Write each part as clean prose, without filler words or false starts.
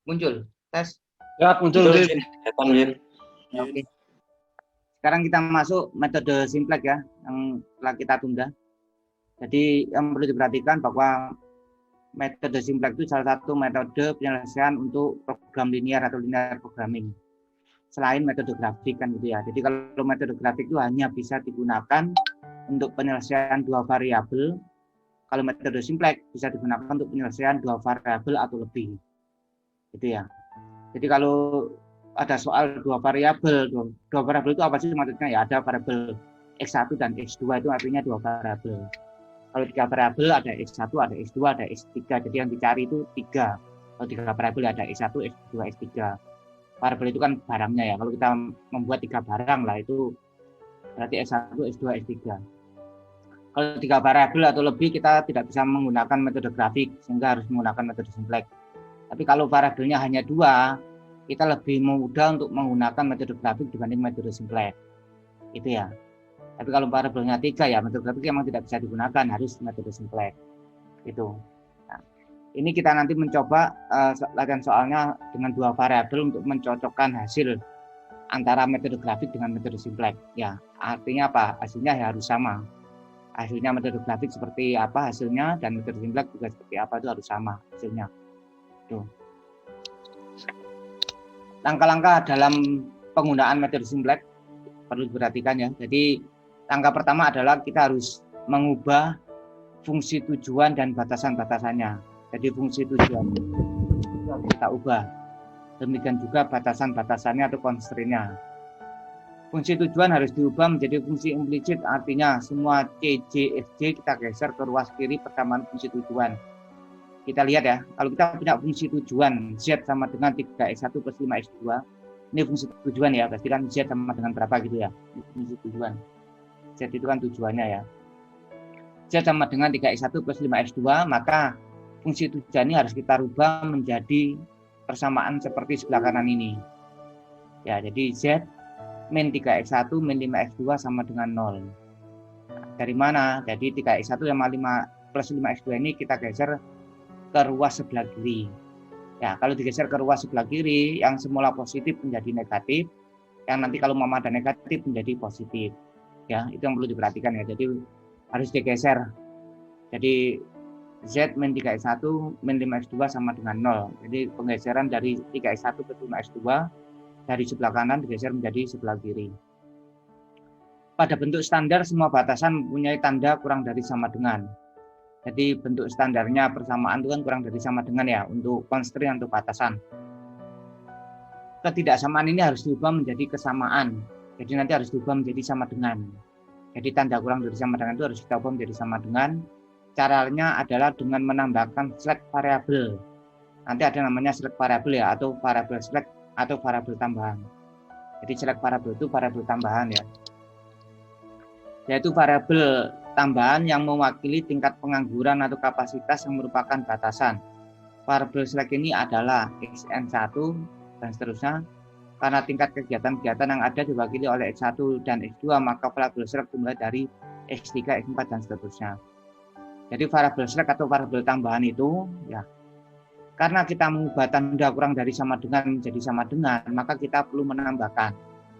Muncul. Tes. Ya, muncul. Oke. Sekarang kita masuk metode simplex ya, yang telah kita tunda. Jadi yang perlu diperhatikan bahwa metode simplex itu salah satu metode penyelesaian untuk program linear atau linear programming. Selain metode grafik kan gitu ya. Jadi kalau metode grafik itu hanya bisa digunakan untuk penyelesaian dua variabel. Kalau metode simplex bisa digunakan untuk penyelesaian dua variabel atau lebih. Gitu ya. Jadi kalau ada soal dua variabel itu apa sih maksudnya ya? Ada variabel X1 dan X2 itu artinya dua variabel. Kalau tiga variabel ada X1, ada X2, ada X3. Jadi yang dicari itu tiga. Kalau tiga variabel ada X1, X2, X3. Variabel itu kan barangnya ya. Kalau kita membuat tiga barang lah itu berarti X1, X2, X3. Kalau tiga variabel atau lebih kita tidak bisa menggunakan metode grafik sehingga harus menggunakan metode simplex. Tapi kalau variabelnya hanya dua, kita lebih mudah untuk menggunakan metode grafik dibanding metode simplex. Itu ya. Tapi kalau variabelnya tiga ya metode grafik memang tidak bisa digunakan, harus metode simplex. Itu. Nah, ini kita nanti mencoba latihan soalnya dengan dua variabel untuk mencocokkan hasil antara metode grafik dengan metode simplex. Ya, artinya apa? Hasilnya ya harus sama. Hasilnya metode grafik seperti apa hasilnya dan metode simplex juga seperti apa itu harus sama hasilnya. Tuh. Langkah-langkah dalam penggunaan metode simplex perlu diperhatikan ya. Jadi langkah pertama adalah kita harus mengubah fungsi tujuan dan batasan-batasannya. Jadi fungsi tujuan itu harus kita ubah. Demikian juga batasan-batasannya atau constraint-nya. Fungsi tujuan harus diubah menjadi fungsi implisit, artinya semua C, J, F, J kita geser ke ruas kiri persamaan fungsi tujuan. Kita lihat ya, kalau kita punya fungsi tujuan Z sama dengan 3x1 plus 5x2, ini fungsi tujuan ya, berarti kan Z sama dengan berapa gitu ya, fungsi tujuan. Z itu kan tujuannya ya. Z sama dengan 3x1 plus 5x2, maka fungsi tujuan ini harus kita rubah menjadi persamaan seperti sebelah kanan ini. Ya, jadi Z min 3x1 min 5x2 sama dengan 0. Nah, dari mana? Jadi 3x1 sama 5 plus 5x2 ini kita geser ke ruas sebelah kiri. Ya, kalau digeser ke ruas sebelah kiri, yang semula positif menjadi negatif, yang nanti kalau mama ada negatif menjadi positif. Ya, itu yang perlu diperhatikan ya. Jadi harus digeser. Jadi Z min 3x1 min 5x2 sama dengan 0. Jadi penggeseran dari 3x1 ke 5x2 dari sebelah kanan digeser menjadi sebelah kiri. Pada bentuk standar semua batasan mempunyai tanda kurang dari sama dengan. Jadi bentuk standarnya persamaan itu kan kurang dari sama dengan ya untuk constraint atau batasan. Ketidaksamaan ini harus diubah menjadi kesamaan. Jadi nanti harus diubah menjadi sama dengan. Jadi tanda kurang dari sama dengan itu harus kita ubah menjadi sama dengan. Caranya adalah dengan menambahkan select variabel. Nanti ada namanya select variabel ya atau variabel select atau variabel tambahan. Jadi select variabel itu variabel tambahan ya. Yaitu variabel tambahan yang mewakili tingkat pengangguran atau kapasitas yang merupakan batasan. Variabel select ini adalah xn1 dan seterusnya. Karena tingkat kegiatan-kegiatan yang ada diwakili oleh x1 dan x2, maka variabel select dimulai dari x3, x4 dan seterusnya. Jadi variabel select atau variabel tambahan itu ya karena kita mengubah tanda kurang dari sama dengan menjadi sama dengan, maka kita perlu menambahkan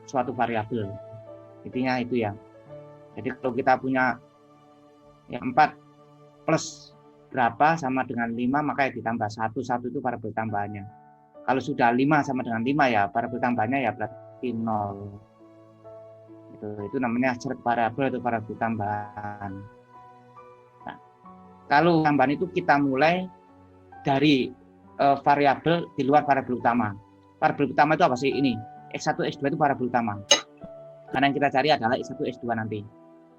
suatu variabel. Intinya itu ya. Jadi kalau kita punya ya 4 plus berapa sama dengan 5, maka ya ditambah 1 itu variabel tambahannya. Kalau sudah 5 sama dengan 5 ya variabel tambahannya ya berarti 0. Itu namanya select variabel atau variabel tambahan. Nah, kalau tambahan itu kita mulai dari variabel di luar variabel utama. Variabel utama itu apa sih? Ini X1, X2 itu variabel utama. Karena yang kita cari adalah X1, X2 nanti.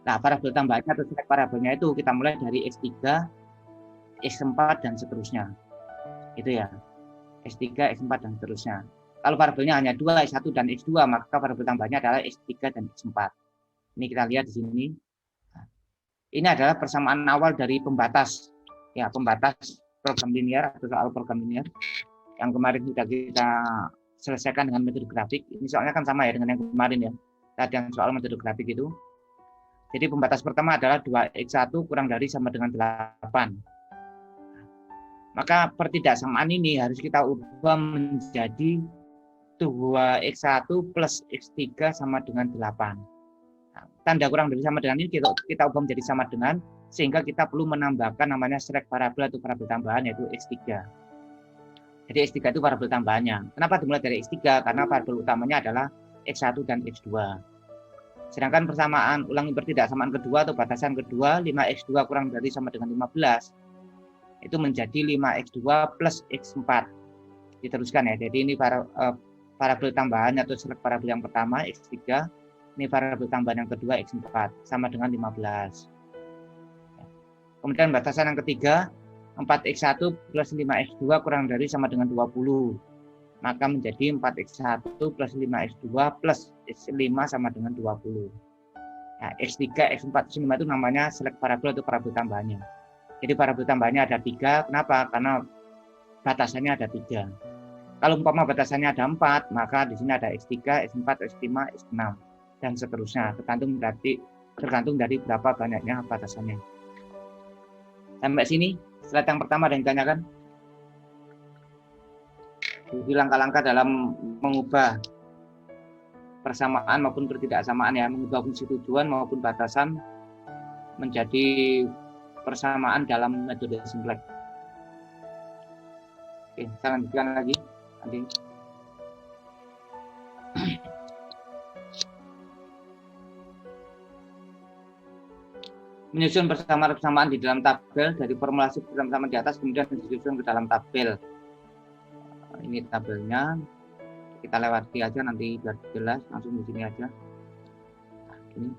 Nah, variabel tambahannya atau select variabelnya itu kita mulai dari X3, X4 dan seterusnya. Itu ya. X3, X4 dan seterusnya. Kalau variabelnya hanya 2, X1 dan X2, maka variabel tambahnya adalah X3 dan X4. Ini kita lihat di sini. Ini adalah persamaan awal dari pembatas. Ya, pembatas program linear atau soal program linear yang kemarin sudah kita selesaikan dengan metode grafik. Ini soalnya kan sama ya dengan yang kemarin ya. Latihan soal metode grafik itu. Jadi pembatas pertama adalah 2x1 kurang dari sama dengan 8. Maka pertidaksamaan ini harus kita ubah menjadi 2x1 plus x3 sama dengan 8. Nah, tanda kurang dari sama dengan ini kita ubah menjadi sama dengan, sehingga kita perlu menambahkan namanya select parabel atau parabel tambahan, yaitu x3. Jadi x3 itu parabel tambahannya. Kenapa dimulai dari x3? Karena parabel utamanya adalah x1 dan x2. Sedangkan persamaan ulangi pertidaksamaan kedua atau batasan kedua, 5x2 kurang dari sama dengan 15, itu menjadi 5x2 plus x4. Diteruskan ya. Jadi ini parabel tambahan atau select parabel yang pertama x3, ini parabel tambahan yang kedua x4 sama dengan 15. Kemudian batasan yang ketiga, 4x1 plus 5x2 kurang dari sama dengan 20. Maka menjadi 4x1 plus 5x2 plus x5 sama dengan 20. Nah, x3, x4, x5 itu namanya select parabel atau parabel tambahannya. Jadi parabel tambahannya ada 3. Kenapa? Karena batasannya ada 3. Kalau umpama batasannya ada 4, maka di sini ada x3, x4, x5, x6 dan seterusnya, tergantung dari berapa banyaknya batasannya. Sampai sini, slide yang pertama ada yang ditanyakan. Jadi langkah-langkah dalam mengubah persamaan maupun pertidaksamaan ya, mengubah fungsi tujuan maupun batasan menjadi persamaan dalam metode simplex. Oke, saya lanjutkan lagi. Nanti. Menyusun persamaan di dalam tabel dari formulasi persamaan di atas kemudian disusun ke dalam tabel. Ini tabelnya, kita lewati aja nanti biar jelas, langsung di sini aja. Ini.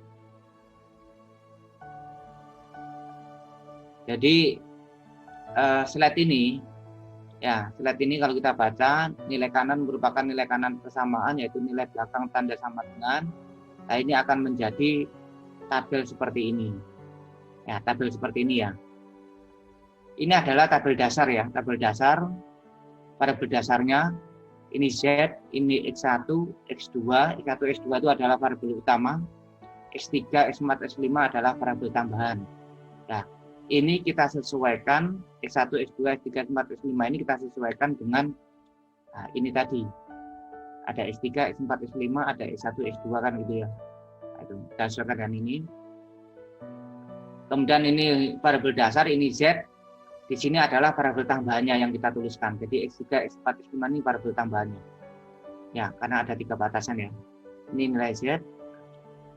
Jadi slide ini, ya slide ini kalau kita baca, nilai kanan merupakan nilai kanan persamaan, yaitu nilai belakang tanda sama dengan. Nah, ini akan menjadi tabel seperti ini. Ya, tabel seperti ini ya. Ini adalah tabel dasar ya, tabel dasar. Parabel dasarnya ini Z, ini X1, X2, X1, X2 itu adalah parabel utama, X3, X4, X5 adalah parabel tambahan. Nah, ini kita sesuaikan X1, X2, X3, X4, X5 ini kita sesuaikan dengan ini tadi. Ada X3, X4, X5, ada X1, X2 kan gitu ya. Nah, itu kita sesuaikan dengan ini. Kemudian ini parabel dasar, ini Z. Di sini adalah parabel tambahannya yang kita tuliskan. Jadi X3, X4, X5 ini parabel tambahannya. Ya, karena ada 3 batasan ya. Ini nilai Z.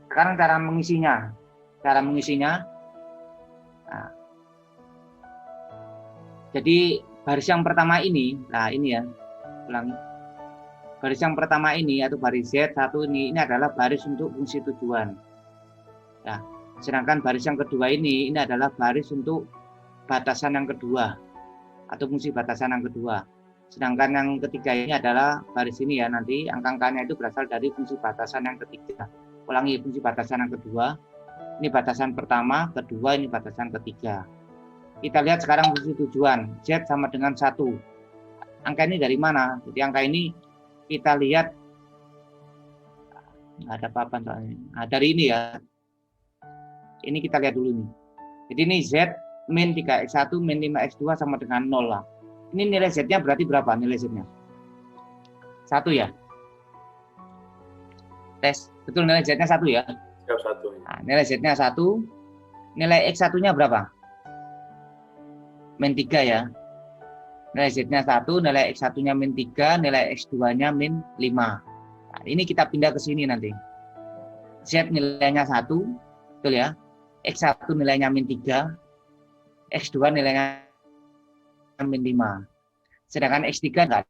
Sekarang cara mengisinya. Nah, jadi baris yang pertama ini, nah ini ya, ulangi. Baris yang pertama ini atau baris Z1 ini adalah baris untuk fungsi tujuan. Nah, sedangkan baris yang kedua ini adalah baris untuk batasan yang kedua atau fungsi batasan yang kedua. Sedangkan yang ketiga ini adalah baris ini ya, nanti angka-angkanya itu berasal dari fungsi batasan yang ketiga. Ulangi, fungsi batasan yang kedua. Ini batasan pertama, kedua, ini batasan ketiga. Kita lihat sekarang fungsi tujuan. Z sama dengan 1. Angka ini dari mana? Jadi angka ini kita lihat, nggak ada papan soalnya. Nah, dari ini ya. Ini kita lihat dulu nih. Jadi ini Z min 3x1 min 5x2 sama dengan 0 lah. Ini nilai Z-nya berarti berapa nilai Z-nya? 1 ya? Tes, betul nilai Z-nya 1 ya? Ya, 1. Nah, nilai Z-nya 1. Nilai X1-nya berapa? Min 3 ya. Nilai Z-nya 1, nilai X1-nya min 3, nilai X2-nya min 5. Nah, ini kita pindah ke sini nanti. Z nilainya 1, betul ya? X1 nilainya min 3, X2 nilainya min 5. Sedangkan X3 enggak.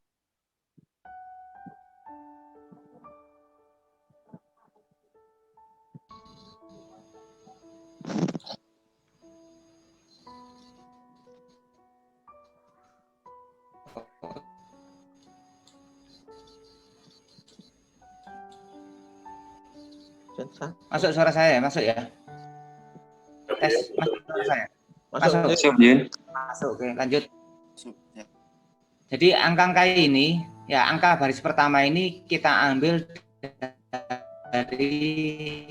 Masuk suara saya ya? Masuk ya? Tes, masuk suara saya? Masuk. Masuk, oke lanjut. Jadi angka-angka ini, ya angka baris pertama ini kita ambil dari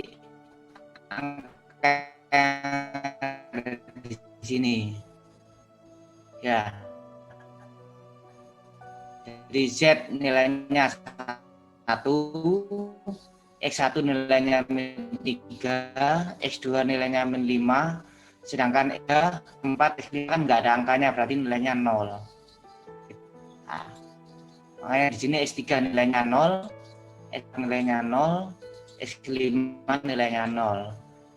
angka di sini. Ya. Z nilainya 1, X1 nilainya -3, X2 nilainya -5, sedangkan X4, X5 kan nggak ada angkanya, berarti nilainya 0. Nah, makanya di sini X3 nilainya 0, X nilainya 0, X5 nilainya 0.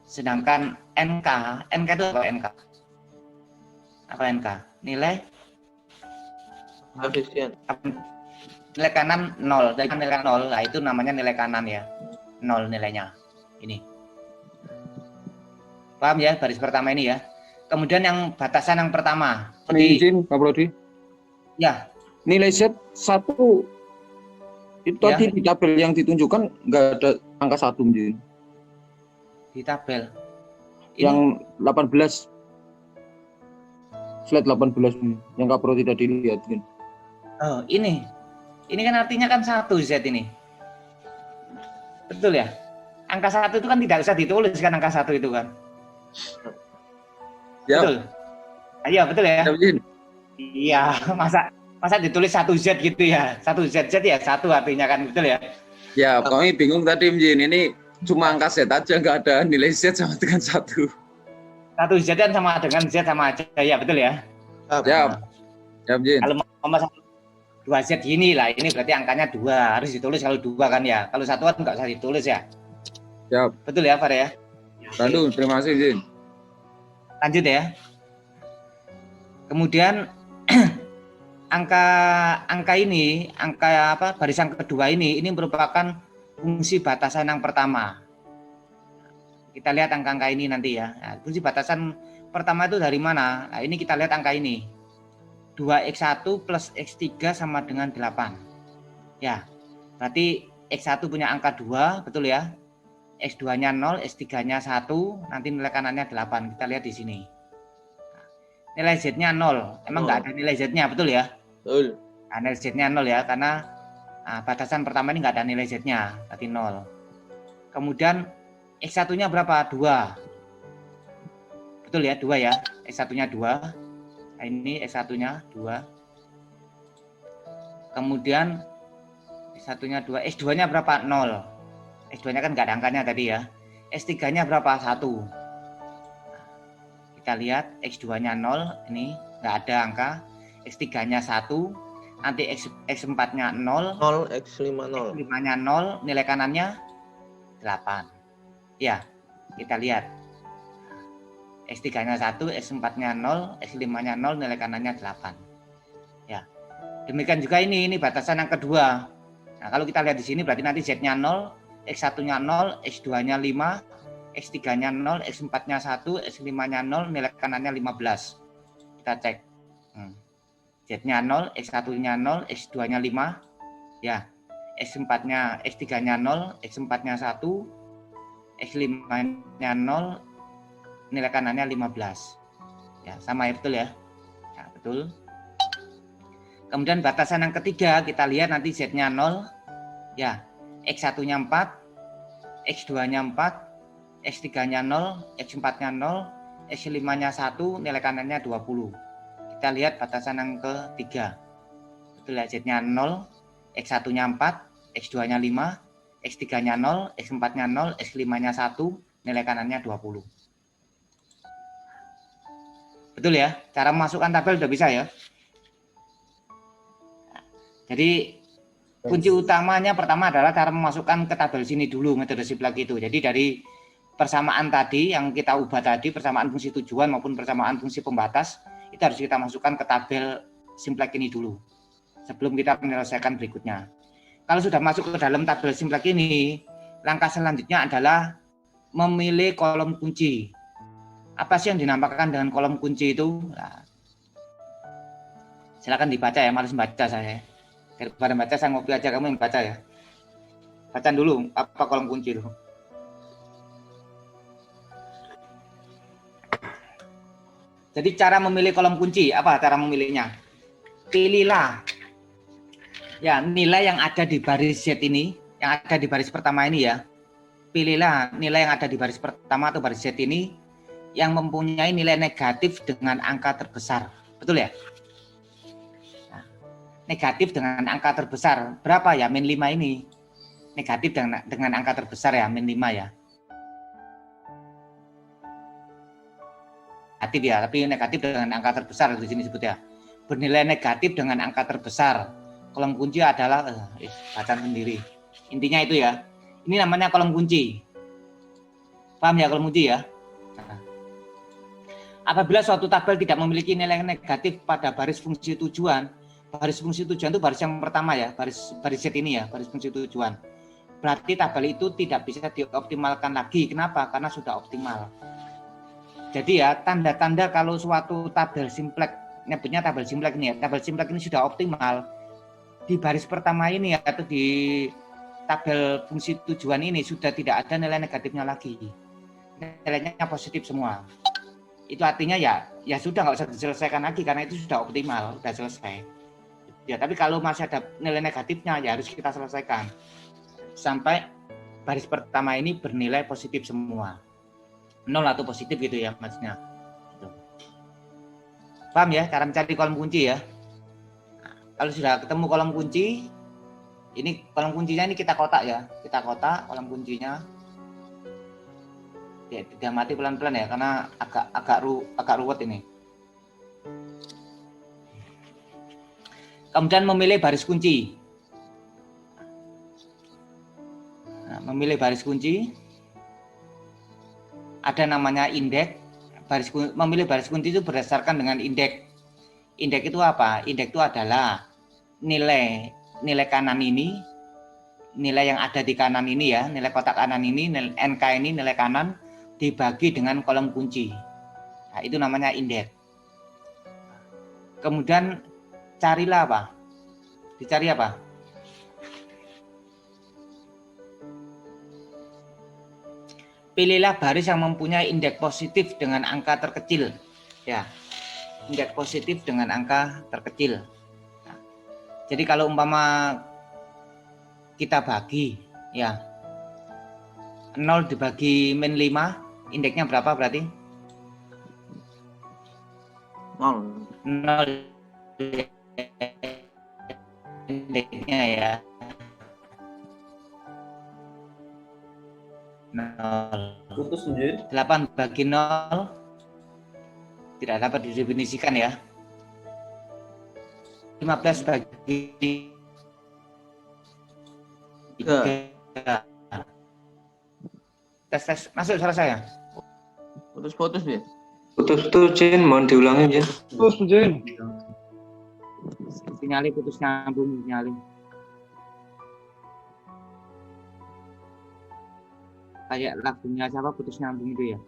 Sedangkan NK itu apa NK? Apa NK? Nilai Koefisien. Nilai kanan 0, dari nilai 0, nah itu namanya nilai kanan ya. 0 nilainya. Ini. Paham ya baris pertama ini ya. Kemudian yang batasan yang pertama. Jadi, izin Pak Prodi. Ya. Nilai Z 1 itu Ya. tadi di tabel yang ditunjukkan nggak ada angka 1 izin. Di tabel. Yang 18. Slide 18 ini, yang Kak Pro tidak dilihat. Oh, ini. Ini kan artinya kan 1 Z ini. Betul ya? Angka 1 itu kan tidak usah ditulis kan angka 1 itu kan. Ya. Betul. Ayo, betul ya? Ya, izin. Iya, masa ditulis 1 Z gitu ya. 1 Z ya 1 artinya kan, betul ya? Ya, kami bingung tadi izin. Ini cuma angka Z aja, nggak ada nilai Z sama dengan 1. 1 Z kan sama dengan Z sama aja ya, betul ya? Ya. Ya, izin. Kalau mau 2 Z gini lah, ini berarti angkanya 2, harus ditulis kalau 2 kan ya. Kalau 1 kan nggak usah ditulis ya. Ya. Betul ya, Far ya? Bandung, terima kasih izin. Lanjut ya. Kemudian angka ini, barisan kedua ini merupakan fungsi batasan yang pertama. Kita lihat angka-angka ini nanti ya. Nah, fungsi batasan pertama itu dari mana? Nah, ini kita lihat angka ini. 2x1 plus x3 sama dengan 8. Ya, berarti x1 punya angka 2, betul ya? X2-nya 0, X3-nya 1, nanti nilai kanannya 8. Kita lihat di sini. Nilai Z-nya 0. Emang nggak ada nilai Z-nya, betul ya? Betul. Nah, nilai Z-nya 0 ya, karena batasan pertama ini nggak ada nilai Z-nya, berarti 0. Kemudian X1-nya berapa? 2. Betul ya, 2 ya. X1-nya 2. Nah, ini X1-nya 2. Kemudian X1-nya 2. X2-nya berapa? 0. X2-nya kan nggak ada angkanya tadi ya. X3-nya berapa? 1. Kita lihat X2-nya 0, ini nggak ada angka. X3-nya 1, nanti X4-nya 0, 0, X5 0. X5-nya 0, nilai kanannya 8. Ya, kita lihat. X3-nya 1, X4-nya 0, X5-nya 0, nilai kanannya 8. Ya. Demikian juga ini batasan yang kedua. Nah, kalau kita lihat di sini berarti nanti Z-nya 0, X1-nya 0, X2-nya 5, X3-nya 0, X4-nya 1, X5-nya 0, nilai kanannya 15. Kita cek. Z-nya 0, X1-nya 0, X2-nya 5. Ya. X3-nya 0, X4-nya 1, X5-nya 0, nilai kanannya 15. Ya, sama ya, betul ya? Ya, betul. Kemudian batasan yang ketiga, kita lihat nanti Z-nya 0. Ya, X1-nya 4, X2-nya 4, X3-nya 0, X4-nya 0, X5-nya 1, nilai kanannya 20. Kita lihat batasan yang ketiga. Betul ya, Z-nya 0, X1-nya 4, X2-nya 5, X3-nya 0, X4-nya 0, X5-nya 1, nilai kanannya 20. Betul ya? Cara memasukkan tabel udah bisa ya? Jadi kunci utamanya pertama adalah cara memasukkan ke tabel sini dulu metode Siplak itu. Jadi dari persamaan tadi yang kita ubah tadi, persamaan fungsi tujuan maupun persamaan fungsi pembatas, itu harus kita masukkan ke tabel Siplak ini dulu sebelum kita menyelesaikan berikutnya. Kalau sudah masuk ke dalam tabel Siplak ini, langkah selanjutnya adalah memilih kolom kunci. Apa sih yang dinamakan dengan kolom kunci itu? Nah, silakan dibaca ya, males baca saya. Daripada baca saya ngopi aja, kamu yang baca ya. Baca dulu apa kolom kunci itu. Jadi cara memilih kolom kunci, apa cara memilihnya? Pilihlah ya nilai yang ada di baris Z ini, yang ada di baris pertama ini ya. Pilihlah nilai yang ada di baris pertama atau baris Z ini yang mempunyai nilai negatif dengan angka terbesar. Betul ya? Nah, negatif dengan angka terbesar. Berapa ya min 5 ini? Negatif dengan angka terbesar ya, min 5 ya. Negatif ya, tapi negatif dengan angka terbesar di sini sebut ya. Bernilai negatif dengan angka terbesar. Kolom kunci adalah bacaan sendiri. Intinya itu ya. Ini namanya kolom kunci. Paham ya kolom kunci ya? Nah. Apabila suatu tabel tidak memiliki nilai negatif pada baris fungsi tujuan itu baris yang pertama ya, baris Z ini ya, baris fungsi tujuan. Berarti tabel itu tidak bisa dioptimalkan lagi. Kenapa? Karena sudah optimal. Jadi ya, tanda-tanda kalau suatu tabel simplex, nyebutnya tabel simplex ini ya, tabel simplex ini sudah optimal, di baris pertama ini ya, atau di tabel fungsi tujuan ini sudah tidak ada nilai negatifnya lagi. Nilainya positif semua. Itu artinya ya sudah nggak usah diselesaikan lagi karena itu sudah optimal, sudah selesai. Ya, tapi kalau masih ada nilai negatifnya ya harus kita selesaikan. Sampai baris pertama ini bernilai positif semua. 0 atau positif gitu ya maksudnya. Paham ya cara mencari kolom kunci ya? Nah, kalau sudah ketemu kolom kunci, ini kolom kuncinya ini kita kotak ya. Kita kotak kolom kuncinya. Ya, tidak mati pelan-pelan ya karena agak ruwet ini. Kemudian memilih baris kunci. Nah, memilih baris kunci. Ada namanya indeks. Memilih baris kunci itu berdasarkan dengan indeks. Indeks itu apa? Indeks itu adalah nilai kanan ini, nilai yang ada di kanan ini ya, nilai kotak kanan ini, nilai NK ini nilai kanan dibagi dengan kolom kunci. Nah, itu namanya indeks. Kemudian carilah apa? Dicari apa? Pilihlah baris yang mempunyai indeks positif dengan angka terkecil. Ya, indeks positif dengan angka terkecil. Nah, jadi kalau umpama kita bagi, ya 0 dibagi min 5, indeksnya berapa berarti? 0 indeksnya ya. 0. Putus sendiri. 8 bagi 0 tidak dapat didefinisikan ya. 15 bagi 3. Tes masuk suara saya. Putus ya. Putus Jin, mohon diulangi ya. Putus Jin. Sinyali putus nyambung sinyali. Kayak lagunya siapa putus nyambung itu ya.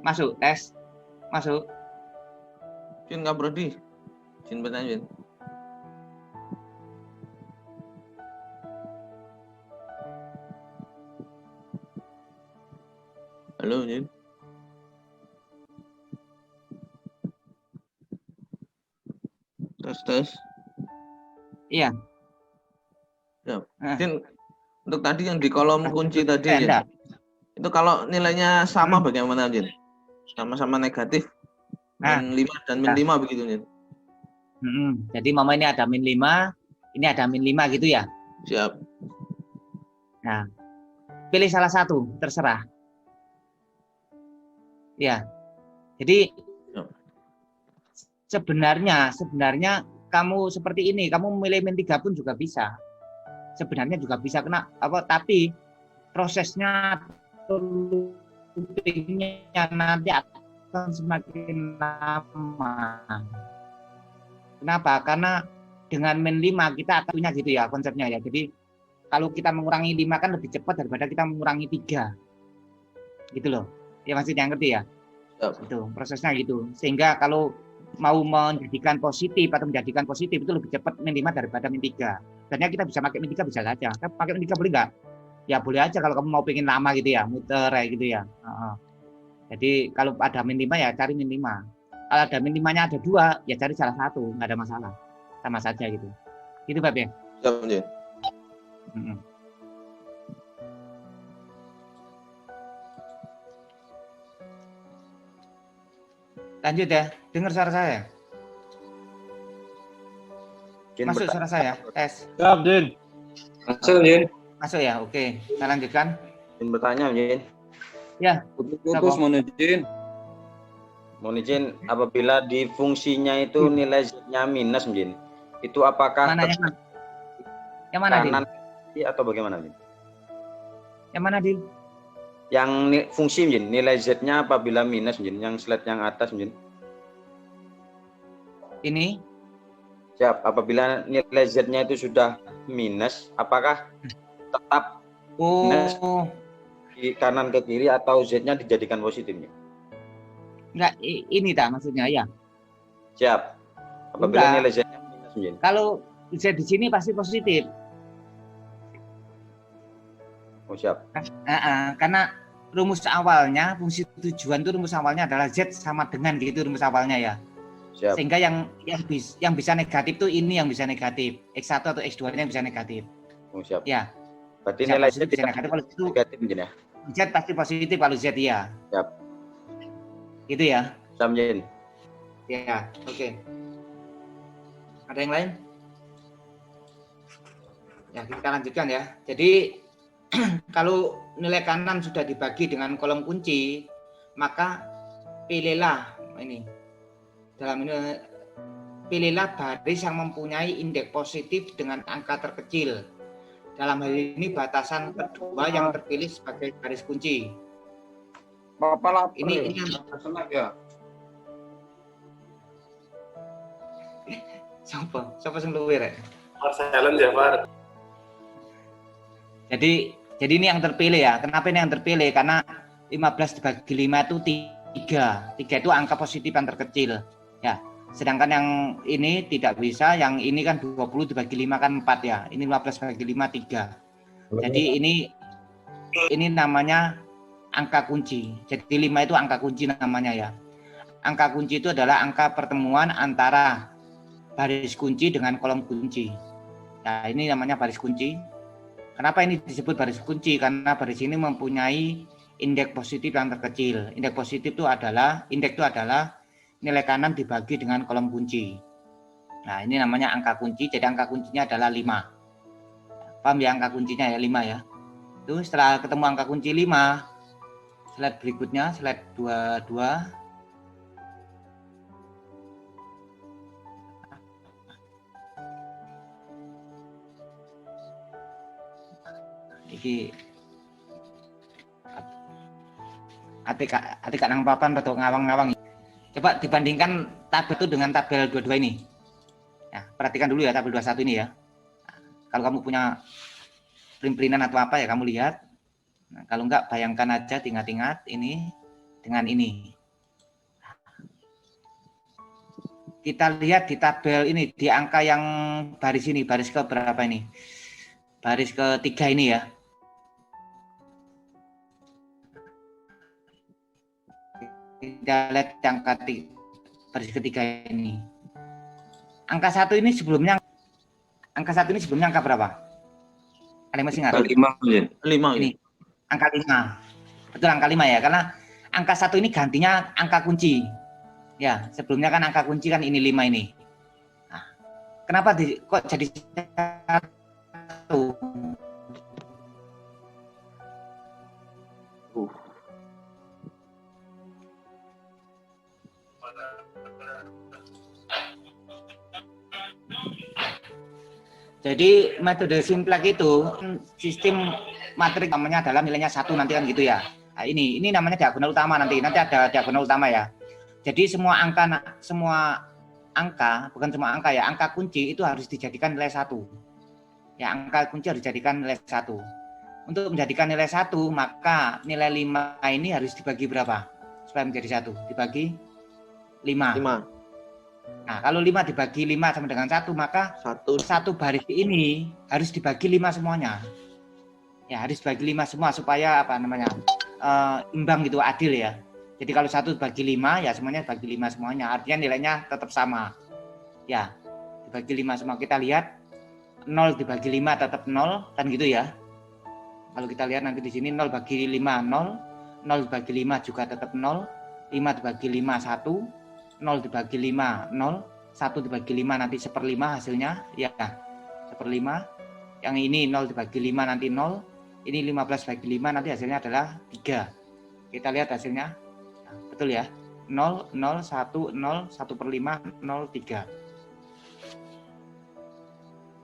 Masuk tes. Masuk. Jin nggak berhenti. Jin bertanya Jin. Halo Jin. Tes. Iya. Ya. Jin, untuk tadi yang di kolom kunci tadi Jin. Enggak. Itu kalau nilainya sama bagaimana Jin? Sama-sama negatif. Nah, min 5 dan min 5 begitu Jin. Jadi mama ini ada min 5, ini ada min 5 gitu ya. Siap. Nah, pilih salah satu, terserah. Ya. Jadi sebenarnya kamu seperti ini, kamu memilih min 3 pun juga bisa. Sebenarnya juga bisa kena apa, tapi prosesnya loopingnya nanti akan semakin lama. Kenapa? Karena dengan min 5 kita akan punya gitu ya konsepnya ya. Jadi kalau kita mengurangi 5 kan lebih cepat daripada kita mengurangi 3. Gitu loh. Ya maksudnya ngerti ya? Itu prosesnya gitu. Sehingga kalau mau menjadikan positif itu lebih cepat min 5 daripada min 3. Sebenarnya kita bisa pakai min 3 bisa saja. Kita pakai min 3 boleh nggak? Ya boleh aja kalau kamu mau pengen lama gitu ya, muter kayak gitu ya. Jadi kalau ada min 5 ya cari min 5. Kalau ada min 5-nya ada 2, ya cari salah satu, nggak ada masalah. Sama saja gitu. Gitu Bab ya? Siap Jin. Lanjut ya, dengar suara saya. Jin Masuk suara saya, tes. Siap, Jin. Masuk, Jin. Masuk ya, oke. Saya lanjutkan. bertanya, Jin. Ya, Putus mana Jin? Mohon izin, apabila di fungsinya itu nilai Z-nya minus, Jin, itu apakah mana yang mana, Dil? kanan atau bagaimana, Jin? Yang mana, Dil? Yang fungsi, Jin, nilai Z-nya apabila minus, Jin, yang slide yang atas, Jin. Ini? Siap, apabila nilai Z-nya itu sudah minus, apakah tetap minus Oh, di kanan ke kiri atau Z-nya dijadikan positifnya? enggak, ini tak maksudnya ya. Siap. Apabila Enggak. nilai Z-nya minus, Jin. Kalau Z di sini pasti positif. Oh, siap. Karena rumus awalnya, fungsi tujuan itu rumus awalnya adalah Z sama dengan gitu rumus awalnya ya. Siap. Sehingga yang bisa negatif tuh ini yang bisa negatif. X1 atau X2-nya yang bisa negatif. Oh, siap. Ya. Berarti Z nilai Z positif, bisa tidak negatif, kalau itu negatif, Jin, ya? Z pasti positif kalau Z ya. Siap. Gitu ya. Siap, Jin. Ya, oke. Ada yang lain? Ya, kita lanjutkan ya. Jadi kalau nilai kanan sudah dibagi dengan kolom kunci, maka pilihlah ini. Dalam ini pilihlah baris yang mempunyai indeks positif dengan angka terkecil. Dalam hal ini batasan kedua yang terpilih sebagai baris kunci. Bapak lapar. Ini senang ya. siapa yang luwir ya? Silent ya, Pak. Jadi ini yang terpilih ya. Kenapa ini yang terpilih? Karena 15 dibagi 5 itu 3. 3 itu angka positif yang terkecil. Ya. Sedangkan yang ini tidak bisa, yang ini kan 20 dibagi 5 kan 4 ya. Ini 15 bagi 5 3. Jadi ini namanya angka kunci. Jadi 5 itu angka kunci namanya ya. Angka kunci itu adalah angka pertemuan antara baris kunci dengan kolom kunci. Nah, ini namanya baris kunci. Kenapa ini disebut baris kunci? Karena baris ini mempunyai indeks positif yang terkecil. Indeks positif itu adalah nilai kanan dibagi dengan kolom kunci. Nah, ini namanya angka kunci. Jadi angka kuncinya adalah 5. Paham ya angka kuncinya ya 5 ya. Itu setelah ketemu angka kunci 5, slide berikutnya, slide 22. Iki atik nang papan atau ngawang-ngawang. Coba dibandingkan tabel itu dengan tabel 22 ini. Ya, perhatikan dulu ya tabel 21 ini ya. Nah, kalau kamu punya print-printan atau apa ya kamu lihat. Nah, kalau enggak bayangkan aja, ingat-ingat ini dengan ini. Kita lihat di tabel ini, di angka yang baris ini, baris ke berapa ini? Baris ketiga ini ya. Kita lihat angka baris ketiga ini. Angka 1 ini sebelumnya angka berapa? Ada yang masih ingat? Angka 5, Jin. 5 Ini angka 5. Betul angka 5 ya, karena angka 1 ini gantinya angka kunci. Ya, sebelumnya kan angka kunci kan ini 5 ini. Nah, kenapa kok jadi 1? Jadi metode simplex itu sistem matrik namanya adalah nilainya 1 nanti kan gitu ya. Nah, ini namanya diagonal utama nanti ada diagonal utama ya. Jadi semua angka bukan semua angka ya, angka kunci itu harus dijadikan nilai 1. Ya, angka kunci harus dijadikan nilai 1. Untuk menjadikan nilai 1 maka nilai 5 ini harus dibagi berapa? Supaya menjadi 1. Dibagi 5. Nah, kalau 5 dibagi 5 sama dengan 1, maka satu baris ini harus dibagi 5 semuanya. Ya, harus dibagi 5 semua supaya imbang gitu, adil ya. Jadi kalau 1 bagi 5 ya semuanya bagi 5 semuanya. Artinya nilainya tetap sama. Ya, dibagi 5 semua. Kita lihat 0 dibagi 5 tetap 0 kan gitu ya. Kalau kita lihat nanti di sini 0 bagi 5 0, 0 dibagi 5 juga tetap 0, 5 dibagi 5 1, 0 dibagi 5 0, 1 dibagi 5 nanti 1/5 hasilnya, ya 1/5. Yang ini 0 dibagi 5 nanti 0. Ini 15 bagi 5 nanti hasilnya adalah 3. Kita lihat hasilnya. Nah, betul ya? 0, 0, 1, 0, 1/5, 0, 3.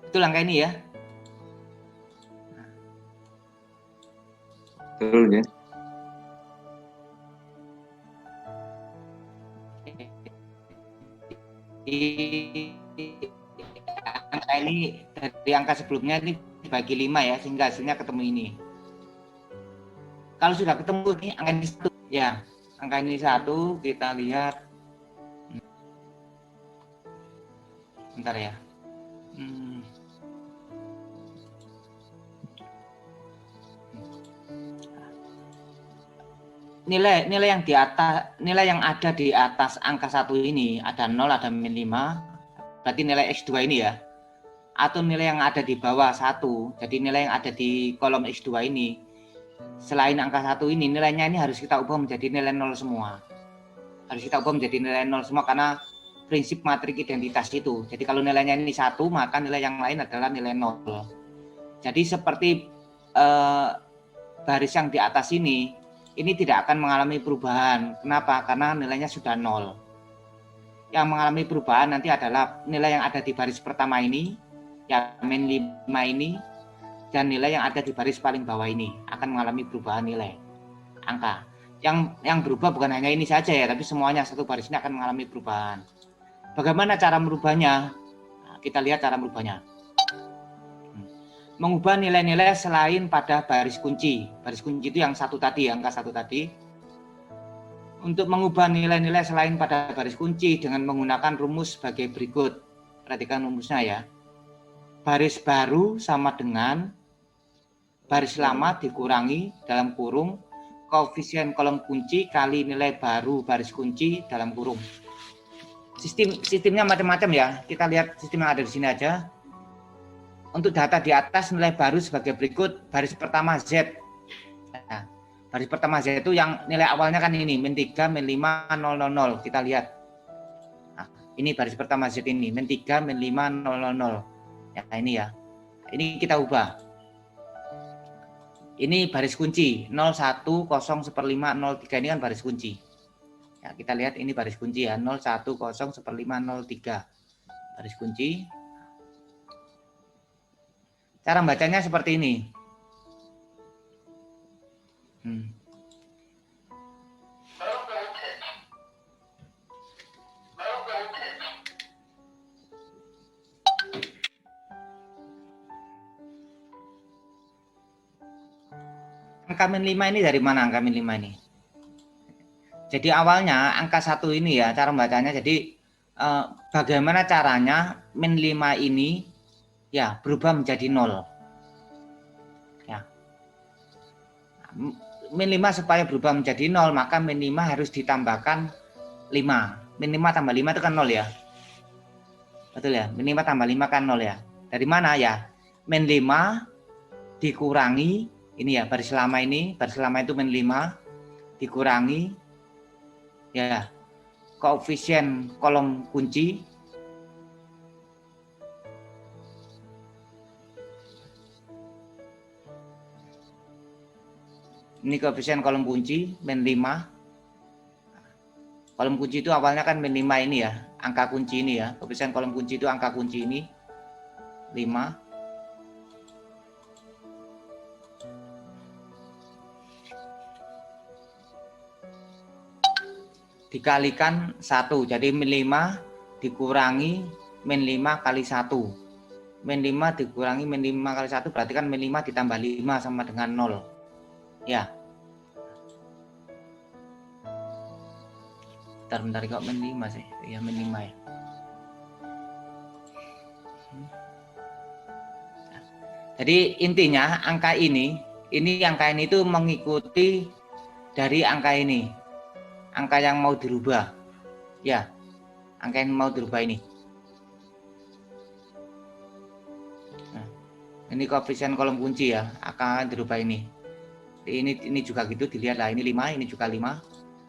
Itu langkah ini ya. Betul, Jen. Angka ini dari angka sebelumnya ini dibagi 5 ya, sehingga hasilnya ketemu ini. Kalau sudah ketemu ini angka ini 1 ya, angka ini 1 kita lihat. Bentar ya. Nilai yang di atas, nilai yang ada di atas angka 1 ini ada 0, ada min 5, berarti nilai X2 ini ya. Atau nilai yang ada di bawah 1, jadi nilai yang ada di kolom X2 ini, selain angka 1 ini, nilainya ini harus kita ubah menjadi nilai 0 semua. Harus kita ubah menjadi nilai 0 semua karena prinsip matrik identitas itu. Jadi kalau nilainya ini 1, maka nilai yang lain adalah nilai 0. Jadi seperti baris yang di atas ini tidak akan mengalami perubahan. Kenapa? Karena nilainya sudah 0. Yang mengalami perubahan nanti adalah nilai yang ada di baris pertama ini, ya min 5 ini, dan nilai yang ada di baris paling bawah ini akan mengalami perubahan nilai angka. Yang berubah bukan hanya ini saja ya, tapi semuanya satu baris ini akan mengalami perubahan. Bagaimana cara merubahnya? Nah, kita lihat cara merubahnya. Mengubah nilai-nilai selain pada baris kunci. Baris kunci itu yang 1 tadi, angka 1 tadi. Untuk mengubah nilai-nilai selain pada baris kunci dengan menggunakan rumus sebagai berikut. Perhatikan rumusnya ya. Baris baru sama dengan baris lama dikurangi dalam kurung koefisien kolom kunci kali nilai baru baris kunci dalam kurung. Sistemnya macam-macam ya. Kita lihat sistem yang ada di sini aja. Untuk data di atas nilai baru sebagai berikut. Baris pertama Z. Nah, baris pertama Z itu yang nilai awalnya kan ini min 3, min 5, 0, 0, 0. Kita lihat. Nah, ini baris pertama Z ini min 3, min 5, 0, 0, 0. Ya, ini ya. Ini kita ubah. Ini baris kunci 0, 1, 0, 1/5, 0, 3 ini kan baris kunci. Ya, kita lihat ini baris kunci ya 0, 1, 0, 1/5, 0, 3. Baris kunci. Cara bacanya seperti ini. Angka min 5 ini dari mana angka min 5 ini? Jadi awalnya angka 1 ini ya cara bacanya. Jadi bagaimana caranya min 5 ini ya berubah menjadi 0. Ya. Min 5 supaya berubah menjadi 0 maka min 5 harus ditambahkan 5. Min 5 tambah 5 itu kan 0 ya. Betul ya? Min 5 tambah 5 kan 0 ya. Dari mana ya? Min 5 dikurangi ini ya baris lama ini, baris lama itu min 5 dikurangi ya koefisien kolom kunci ini koefisien kolom kunci min 5. Kolom kunci itu awalnya kan min 5 ini ya, angka kunci ini ya. Koefisien kolom kunci itu angka kunci ini 5. Dikalikan 1. Jadi min 5 dikurangi min 5 kali 1. Min 5 dikurangi min 5 kali 1 berarti kan min 5 ditambah 5 sama dengan 0. Ya. Bentar kok min 5 sih. Ya min 5 ya. Jadi intinya angka ini itu mengikuti dari angka ini. Angka yang mau dirubah. Ya. Angka yang mau dirubah ini. Nah, ini koefisien kolom kunci ya, akan dirubah ini. Ini juga gitu dilihat lah, ini 5, ini juga 5.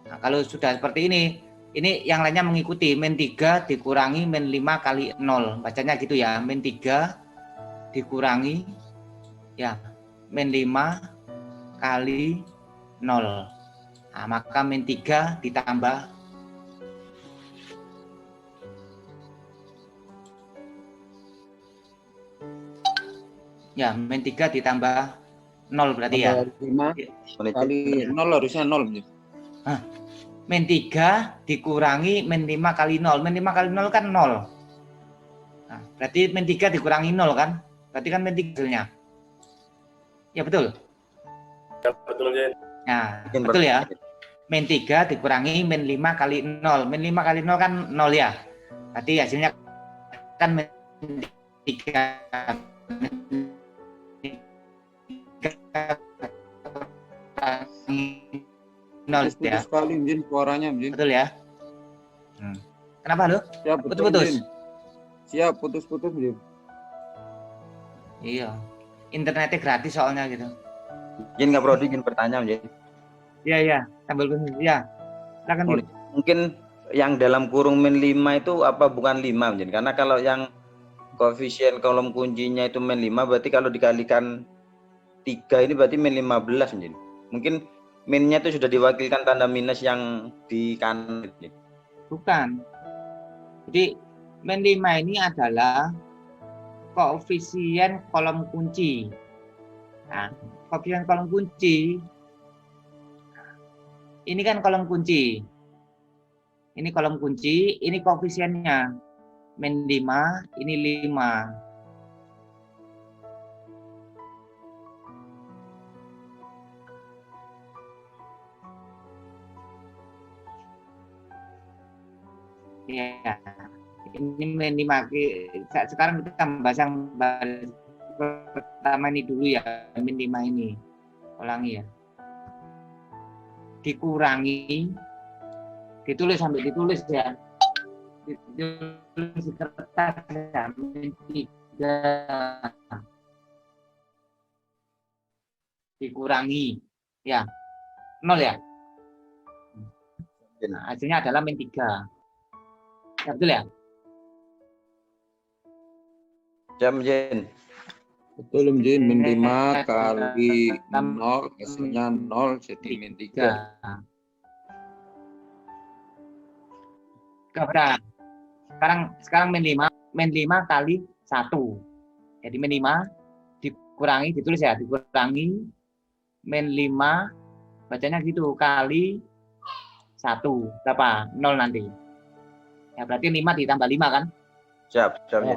Nah, kalau sudah seperti ini, Ini yang lainnya mengikuti. Min 3 dikurangi min 5 kali 0. Bacanya gitu ya. Min 3 dikurangi ya min 5 kali 0. Nah, maka min 3 ditambah ya min 3 ditambah 0 berarti ya. 5 kali 0 harusnya 0. Min 3 dikurangi min 5 kali 0. Min 5 kali 0 kan 0. Nah, berarti min 3 dikurangi 0 kan? Berarti kan min 3 hasilnya. Ya betul? Ya, betul, Jen. Nah, betul ya. Min 3 dikurangi min 5 kali 0. Min 5 kali 0 kan 0 ya. Berarti hasilnya kan min 3 nol ya. Sekali Jin suaranya Jin. Betul ya. Kenapa lo? Siap, Putus-putus. Jin. Siap, putus-putus Jin. Iya. Internetnya gratis soalnya gitu. Jin nggak perlu izin bertanya, Jin. Iya. Sambil bisnis. Iya. Silakan Jin. Mungkin yang dalam kurung min 5 itu apa bukan 5, Jin? Karena kalau yang koefisien kolom kuncinya itu min 5, berarti kalau dikalikan 3 ini berarti min 15, Jin. Mungkin minnya itu sudah diwakilkan tanda minus yang di kanan. Bukan. Jadi min 5 ini adalah koefisien kolom kunci. Nah, koefisien kolom kunci ini kan kolom kunci. Ini kolom kunci, ini koefisiennya. Min 5, ini 5. Ya, ini min 5. Sekarang kita bahas yang baris pertama ini dulu ya, min 5 ini. Ulangi ya. Dikurangi, ditulis sampai ditulis ya. Ditulis di kertas ya, min 3. Dikurangi, ya, 0 ya. Nah, hasilnya adalah min 3. Ya, betul ya? Jam, Jin. Betul Jin, min 5 kali 0 hasilnya 0 jadi min 3. Keberapa? Sekarang min 5 kali 1. Jadi min 5 dikurangi, ditulis ya, dikurangi min 5 bacanya gitu kali 1. Berapa? 0 nanti. Ya berarti 5 ditambah 5 kan? Siap, Jin.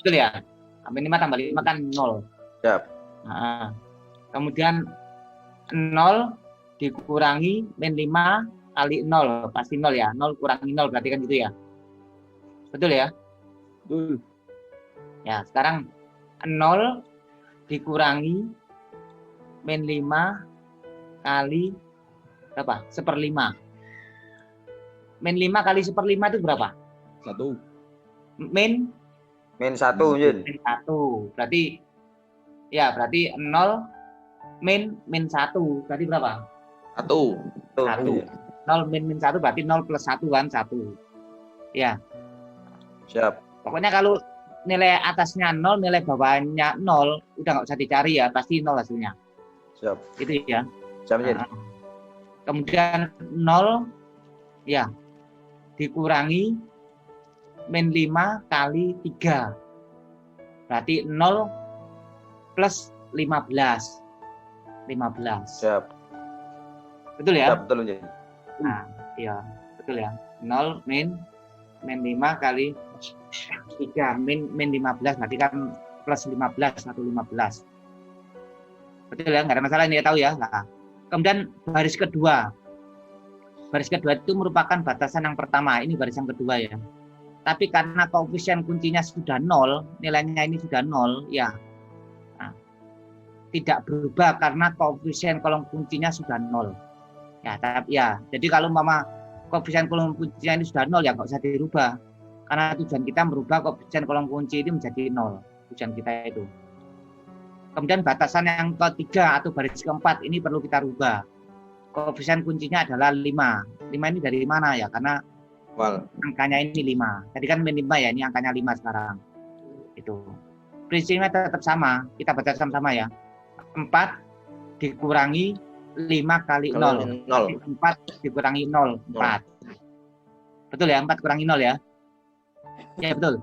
Betul ya? Min 5 tambah 5 kan 0. Siap. Nah, kemudian 0 dikurangi min 5 kali 0. Pasti 0 ya. 0 kurangi 0 berarti kan gitu ya. Betul ya? Betul. Ya, sekarang 0 dikurangi min 5 kali berapa? 1/5. Min 5 kali 1/5 itu berapa? 1. Min 1, Jin. min 1. Berarti 0 min 1. Berarti berapa? 1. 1. 0 min 1 berarti 0 plus 1 kan 1. Ya. Siap. Pokoknya kalau nilai atasnya 0, nilai bawahnya 0, udah nggak usah dicari ya, pasti 0 hasilnya. Siap. Itu ya. Jam, Jin. Nah, kemudian 0 ya dikurangi min 5 kali 3. Berarti 0 plus 15. 15. Siap. Betul ya? Siap, betul, Jin. Nah, iya, betul ya. 0 min 5 kali 3 min 15 berarti kan plus 15 atau 15. Betul ya, nggak ada masalah ini ya, tahu ya. Nah, kemudian baris kedua. Baris kedua itu merupakan batasan yang pertama, ini baris yang kedua ya. Tapi karena koefisien kuncinya sudah 0, nilainya ini sudah 0 ya. Nah, tidak berubah karena koefisien kolom kuncinya sudah 0. Ya, tapi ya, jadi kalau mama koefisien kolom kuncinya ini sudah 0 ya nggak usah dirubah. Karena tujuan kita merubah koefisien kolom kunci ini menjadi 0. Tujuan kita itu. Kemudian batasan yang ketiga atau baris keempat ini perlu kita rubah. Koefisien kuncinya adalah 5. 5 ini dari mana ya? Karena Wal. angkanya ini 5. Tadi kan min 5 ya, ini angkanya 5 sekarang. Itu. Prinsipnya tetap sama, kita baca sama-sama ya. 4 dikurangi 5 kali 0. 4 dikurangi 0, 4. Betul ya, 4 kurangi 0 ya? Ya, betul.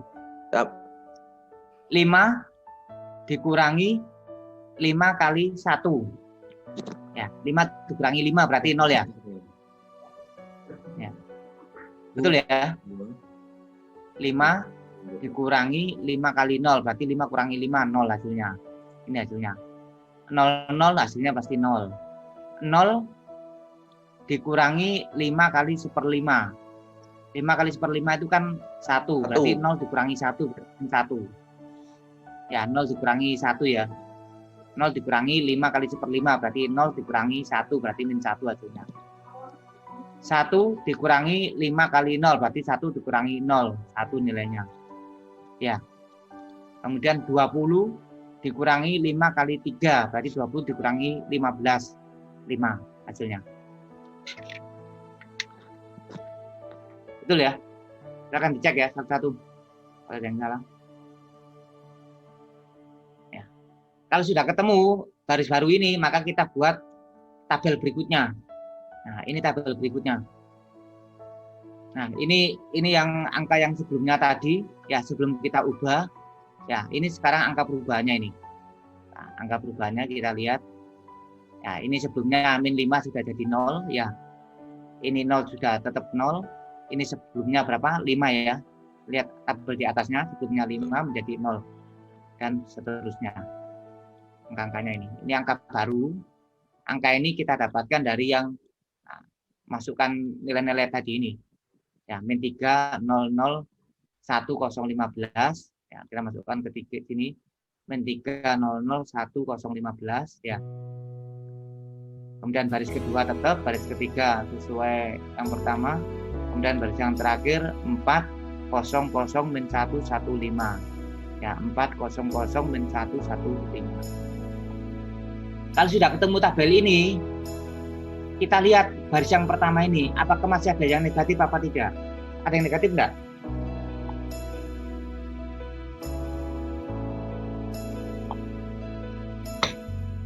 Yap. 5 dikurangi 5 kali 1. Ya, 5 dikurangi 5 berarti 0 ya? Ya. Betul ya? 5 dikurangi 5 kali 0 berarti 5 kurangi 5 0 hasilnya. Ini hasilnya. 0 0 hasilnya pasti 0. 0 dikurangi 5 kali 1/5. 5 kali 1/5 itu kan 1, berarti 0 dikurangi 1 berarti 1. Ya, 0 dikurangi 1 ya. 0 dikurangi 5 kali 1/5 berarti 0 dikurangi 1 berarti min 1 hasilnya. 1 dikurangi 5 kali 0 berarti 1 dikurangi 0, 1 nilainya. Ya. Kemudian 20 dikurangi 5 kali 3 berarti 20 dikurangi 15, 5 hasilnya. Betul ya? Silakan dicek ya satu-satu. Kalau ada yang salah. Ya. Kalau sudah ketemu baris baru ini, maka kita buat tabel berikutnya. Nah, ini tabel berikutnya. Nah, ini yang angka yang sebelumnya tadi, ya sebelum kita ubah. Ya, ini sekarang angka perubahannya ini. Nah, angka perubahannya kita lihat. Ya, ini sebelumnya min 5 sudah jadi 0, ya. Ini 0 sudah tetap 0. Ini sebelumnya berapa? 5 ya. Lihat tabel di atasnya, sebelumnya 5 menjadi 0. Dan seterusnya. Angka-angkanya ini. Ini angka baru. Angka ini kita dapatkan dari yang masukkan nilai-nilai tadi ini. Ya, min 3, 0, 0, 1, 0, 15. Ya, kita masukkan ke sini. Min 3, 0, 0, 1, 0, 15. Ya. Kemudian baris kedua tetap, baris ketiga sesuai yang pertama. Kemudian baris yang terakhir 4, 0, 0, min 1, 1, 5. Ya, 4, 0, 0, min 1, 1, 5. Kalau sudah ketemu tabel ini, kita lihat baris yang pertama ini, apakah masih ada yang negatif apa tidak? Ada yang negatif enggak?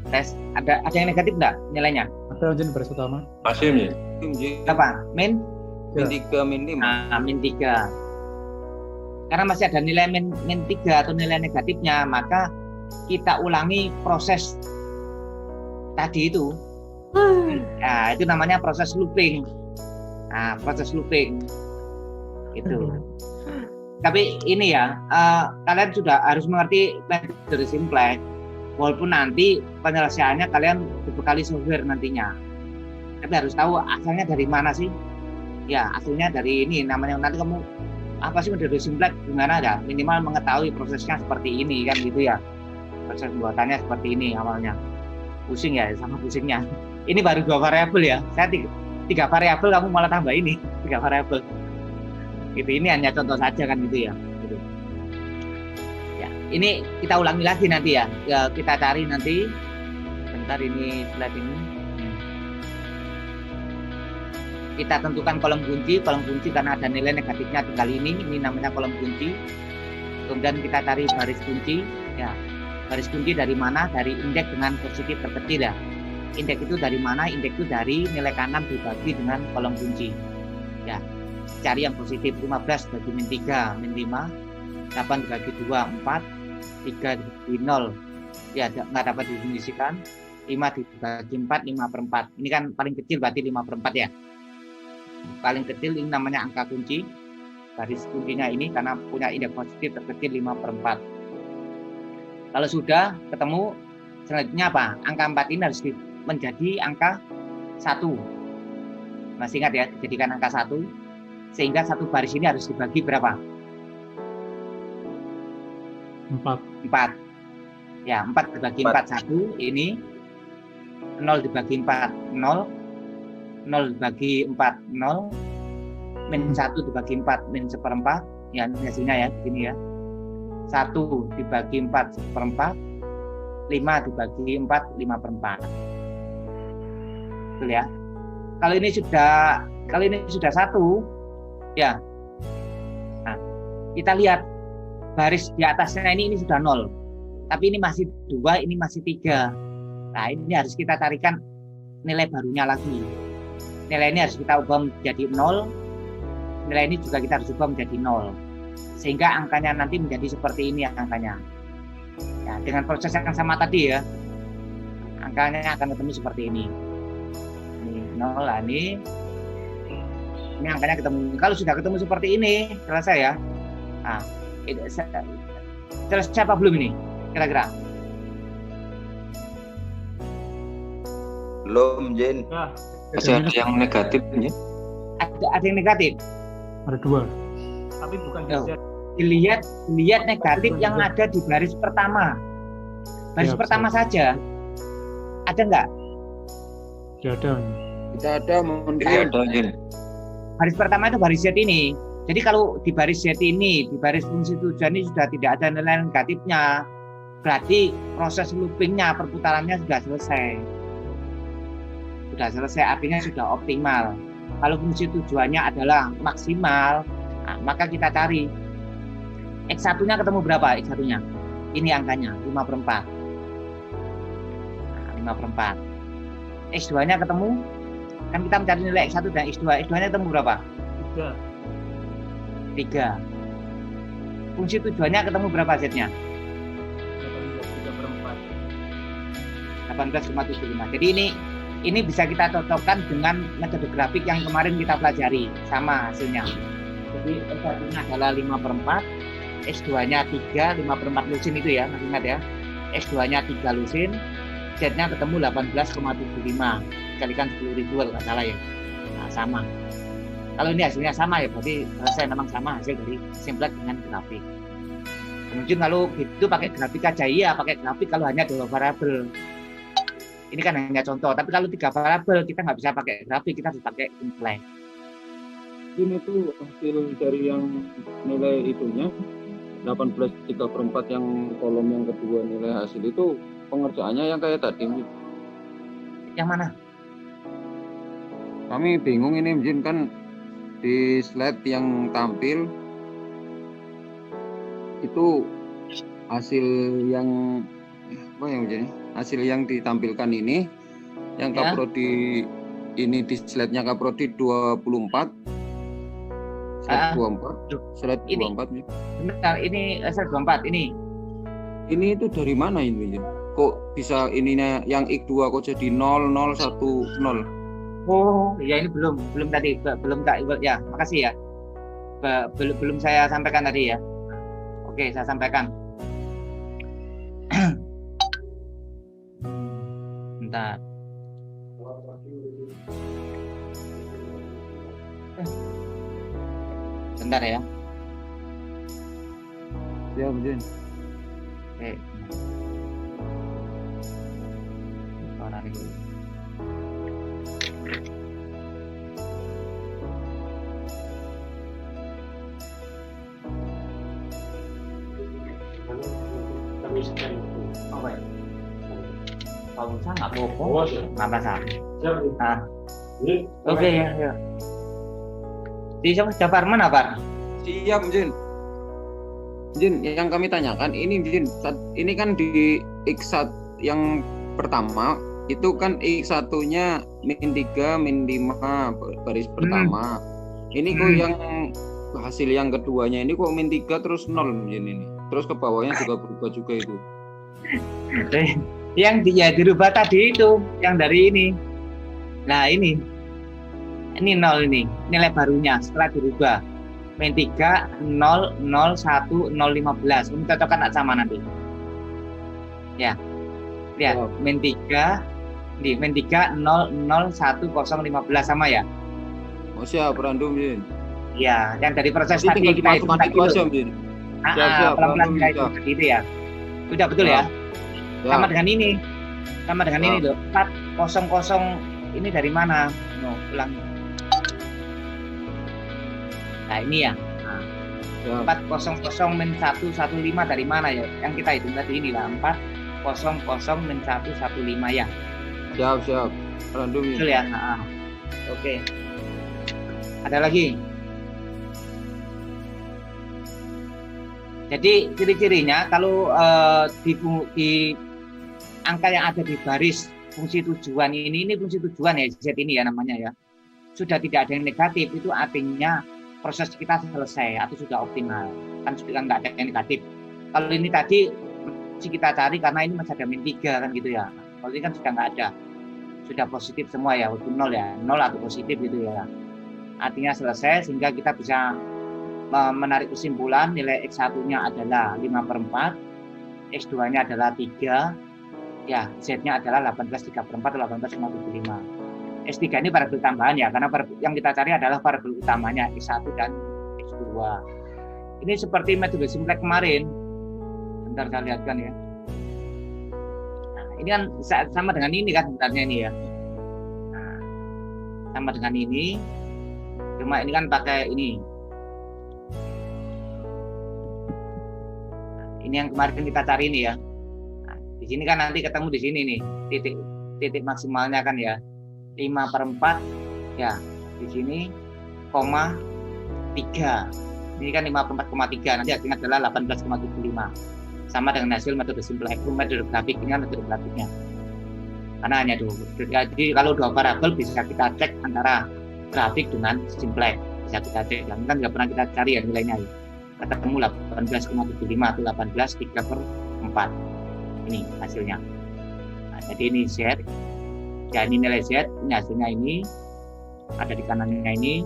Tes, ada yang negatif enggak nilainya? Ada Jen baris utama. Masih ya? Apa? Min? Min 3, min 5. Nah, min 3. Karena masih ada nilai min 3 atau nilai negatifnya, maka kita ulangi proses tadi itu. Nah, itu namanya proses looping. Nah, proses looping. Itu. Tapi ini ya, kalian sudah harus mengerti metode simplex. Walaupun nanti penyelesaiannya kalian dibekali software nantinya. Tapi harus tahu asalnya dari mana sih? Ya, asalnya dari ini. Namanya nanti kamu apa sih metode simplex gimana ya? Minimal mengetahui prosesnya seperti ini kan gitu ya. Proses pembuatannya seperti ini awalnya. Pusing ya, sama pusingnya. Ini baru 2 variabel ya. Saya 3 variabel, kamu malah tambah ini 3 variabel. Gitu. Ini hanya contoh saja kan gitu ya. Gitu. Ya, ini kita ulangi lagi nanti ya. Ya, kita cari nanti. Bentar ini slide ini. Kita tentukan kolom kunci karena ada nilai negatifnya tinggal ini namanya kolom kunci. Kemudian kita cari baris kunci. Ya, baris kunci dari mana? Dari indeks dengan positif terkecil ya. Indeks itu dari mana? Indeks itu dari nilai kanan dibagi dengan kolom kunci. Ya, cari yang positif. 15 bagi min 3, min 5. 8 dibagi 2, 4. 3 dibagi 0. Ya, nggak dapat didefinisikan. 5 dibagi 4, 5/4. Ini kan paling kecil berarti 5/4 ya. Paling kecil ini namanya angka kunci. Baris kuncinya ini karena punya indeks positif terkecil 5/4. Kalau sudah ketemu, selanjutnya apa? Angka 4 ini harus menjadi angka 1. Masih ingat ya, dijadikan angka 1. Sehingga satu baris ini harus dibagi berapa? 4. Ya, 4 dibagi 4, 1. Ini 0 dibagi 4, 0. 0 dibagi 4, 0. Min 1 dibagi 4, min 1/4. Ya, hasilnya ya, begini ya. 1 dibagi 4, 1/4. 5 dibagi 4, 5/4. Betul ya. Kalau ini sudah 1, Ya. Nah, kita lihat baris di atasnya ini sudah 0. Tapi ini masih 2, ini masih 3. Nah, ini harus kita carikan nilai barunya lagi. Nilai ini harus kita ubah menjadi 0. Nilai ini juga kita harus ubah menjadi 0. Sehingga angkanya nanti menjadi seperti ini angkanya. Ya, dengan proses yang sama tadi ya. Angkanya akan ketemu seperti ini. Ini 0 lah ini. Ini angkanya ketemu. Kalau sudah ketemu seperti ini, selesai ya. Nah, selesai apa belum ini? Kira-kira? Belum, Jen. Masih ada yang negatif ya? Ada yang negatif. Ada 2. Tapi bukan Dilihat negatif yang ada di baris pertama. Baris pertama saja. Ada nggak? Tidak ada. Tidak ada, mohon Tidak ada, Jen. Baris pertama itu baris Z ini. Jadi kalau di baris Z ini, di baris fungsi tujuan ini sudah tidak ada nilai negatifnya, berarti proses loopingnya, perputarannya sudah selesai. Sudah selesai, artinya sudah optimal. Kalau fungsi tujuannya adalah maksimal, nah, maka kita cari X1-nya ketemu berapa X1-nya? Ini angkanya, 5/4. Nah, 5/4. X2-nya ketemu, kan kita mencari nilai X1 dan X2. X2-nya ketemu berapa? 3. Fungsi tujuannya ketemu berapa Z-nya? 18,75. Jadi ini bisa kita cocokkan dengan metode grafik yang kemarin kita pelajari, sama hasilnya. Jadi X1-nya adalah 5/4, X2-nya 3, 5/4 lusin itu ya, masih ingat ya. X2-nya 3 lusin, Z-nya ketemu 18,75. Kalikan 10.000 kalau nggak salah ya. Nah, sama. Kalau ini hasilnya sama ya, berarti selesai, memang sama hasil dari simplet dengan grafik. Kemudian kalau gitu pakai grafik aja, iya pakai grafik kalau hanya 2 variabel. Ini kan hanya contoh, tapi kalau 3 variabel kita nggak bisa pakai grafik, kita harus pakai simplet. Ini tuh hasil dari yang nilai itunya 18/3/4 yang kolom yang kedua nilai hasil itu pengerjaannya yang kayak tadi. Yang mana? Kami bingung ini Jin, kan di slide yang tampil itu hasil yang apa yang jadi hasil yang ditampilkan ini yang Ya. Kaprodi ini di slide-nya Kaprodi 24 slide 24 slide ini. 24 ya. Bentar, ini slide 24 ini. Ini itu dari mana ini Jin? Kok bisa ininya yang X2 kok jadi 0 0 1 0? Oh, ya ini belum tadi, belum Kak Iqbal ya. Makasih ya. Belum saya sampaikan tadi ya. Oke, saya sampaikan. Bentar. Bentar ya. Ya, Jin. Oke. Suara ini. Apa ya? Kalau bisa nggak apa-apa, nggak masalah. Ah. Oke ya. Di Japarman apa? Siap, Jin. Jin, yang kami tanyakan ini Jin, ini kan di X1 yang pertama itu kan X1-nya -3, -5 baris pertama. Ini kok yang hasil yang keduanya ini kok -3 terus 0 Jin ini. Terus ke bawahnya juga berubah juga itu. Yang dia dirubah tadi itu, yang dari ini. Nah ini 0 ini, nilai barunya setelah dirubah. -3, 0, 0, 1, 0, 15. Kamu cocokkan sama nanti. Ya, lihat, -3, di -3, 0, 0, 1, 0, 15 sama ya? Oh siap, random Jin. Ya, yang dari proses Jadi tadi kita hitung tadi itu aja Jin. pelan-pelan kita hitung tadi itu ya. Sudah betul ya? Sama dengan ini. Sama dengan ini loh. 400 ini dari mana? No, ulang. Nah ini ya. Nah, 400 min 115 dari mana ya? Yang kita hitung tadi ini lah. 400 min 115 ya. Siap. Random Betul ya. Oke. Ada lagi? Jadi ciri-cirinya kalau di angka yang ada di baris fungsi tujuan ini fungsi tujuan ya, Z ini ya namanya ya, sudah tidak ada yang negatif, itu artinya proses kita selesai atau sudah optimal. Kan sudah nggak ada yang negatif. Kalau ini tadi masih kita cari karena ini masih ada -3 kan gitu ya. Kalau ini kan sudah nggak ada, sudah positif semua ya, walaupun 0 ya, 0 atau positif gitu ya. Artinya selesai, sehingga kita bisa menarik kesimpulan nilai X1-nya adalah 5/4, X2-nya adalah 3, ya Z-nya adalah 18/3/4 atau 18,75. X3 ini variabel tambahan ya, karena yang kita cari adalah variabel utamanya X1 dan X2. Ini seperti metode simplex kemarin. Bentar saya lihatkan ya. Nah, ini kan sama dengan ini kan sebenarnya ini ya. Nah, sama dengan ini, cuma ini kan pakai ini. Ini yang kemarin kita cari ini ya. Nah, di sini kan nanti ketemu di sini nih, titik maksimalnya kan ya 5/4 ya, di sini, 3. Ini kan 5/4,3, nanti hasilnya adalah 18,75. Sama dengan hasil metode simplex, metode grafik ini kan metode grafiknya. Karena hanya 2. Jadi kalau 2 variabel bisa kita cek antara grafik dengan simplex, bisa kita cek. Dan kan nggak pernah kita cari ya nilainya ya. Ketemu 18,75 atau 18/3/4. Ini hasilnya. Nah, jadi ini Z. Ya ini nilai Z, ini hasilnya ini. Ada di kanannya ini.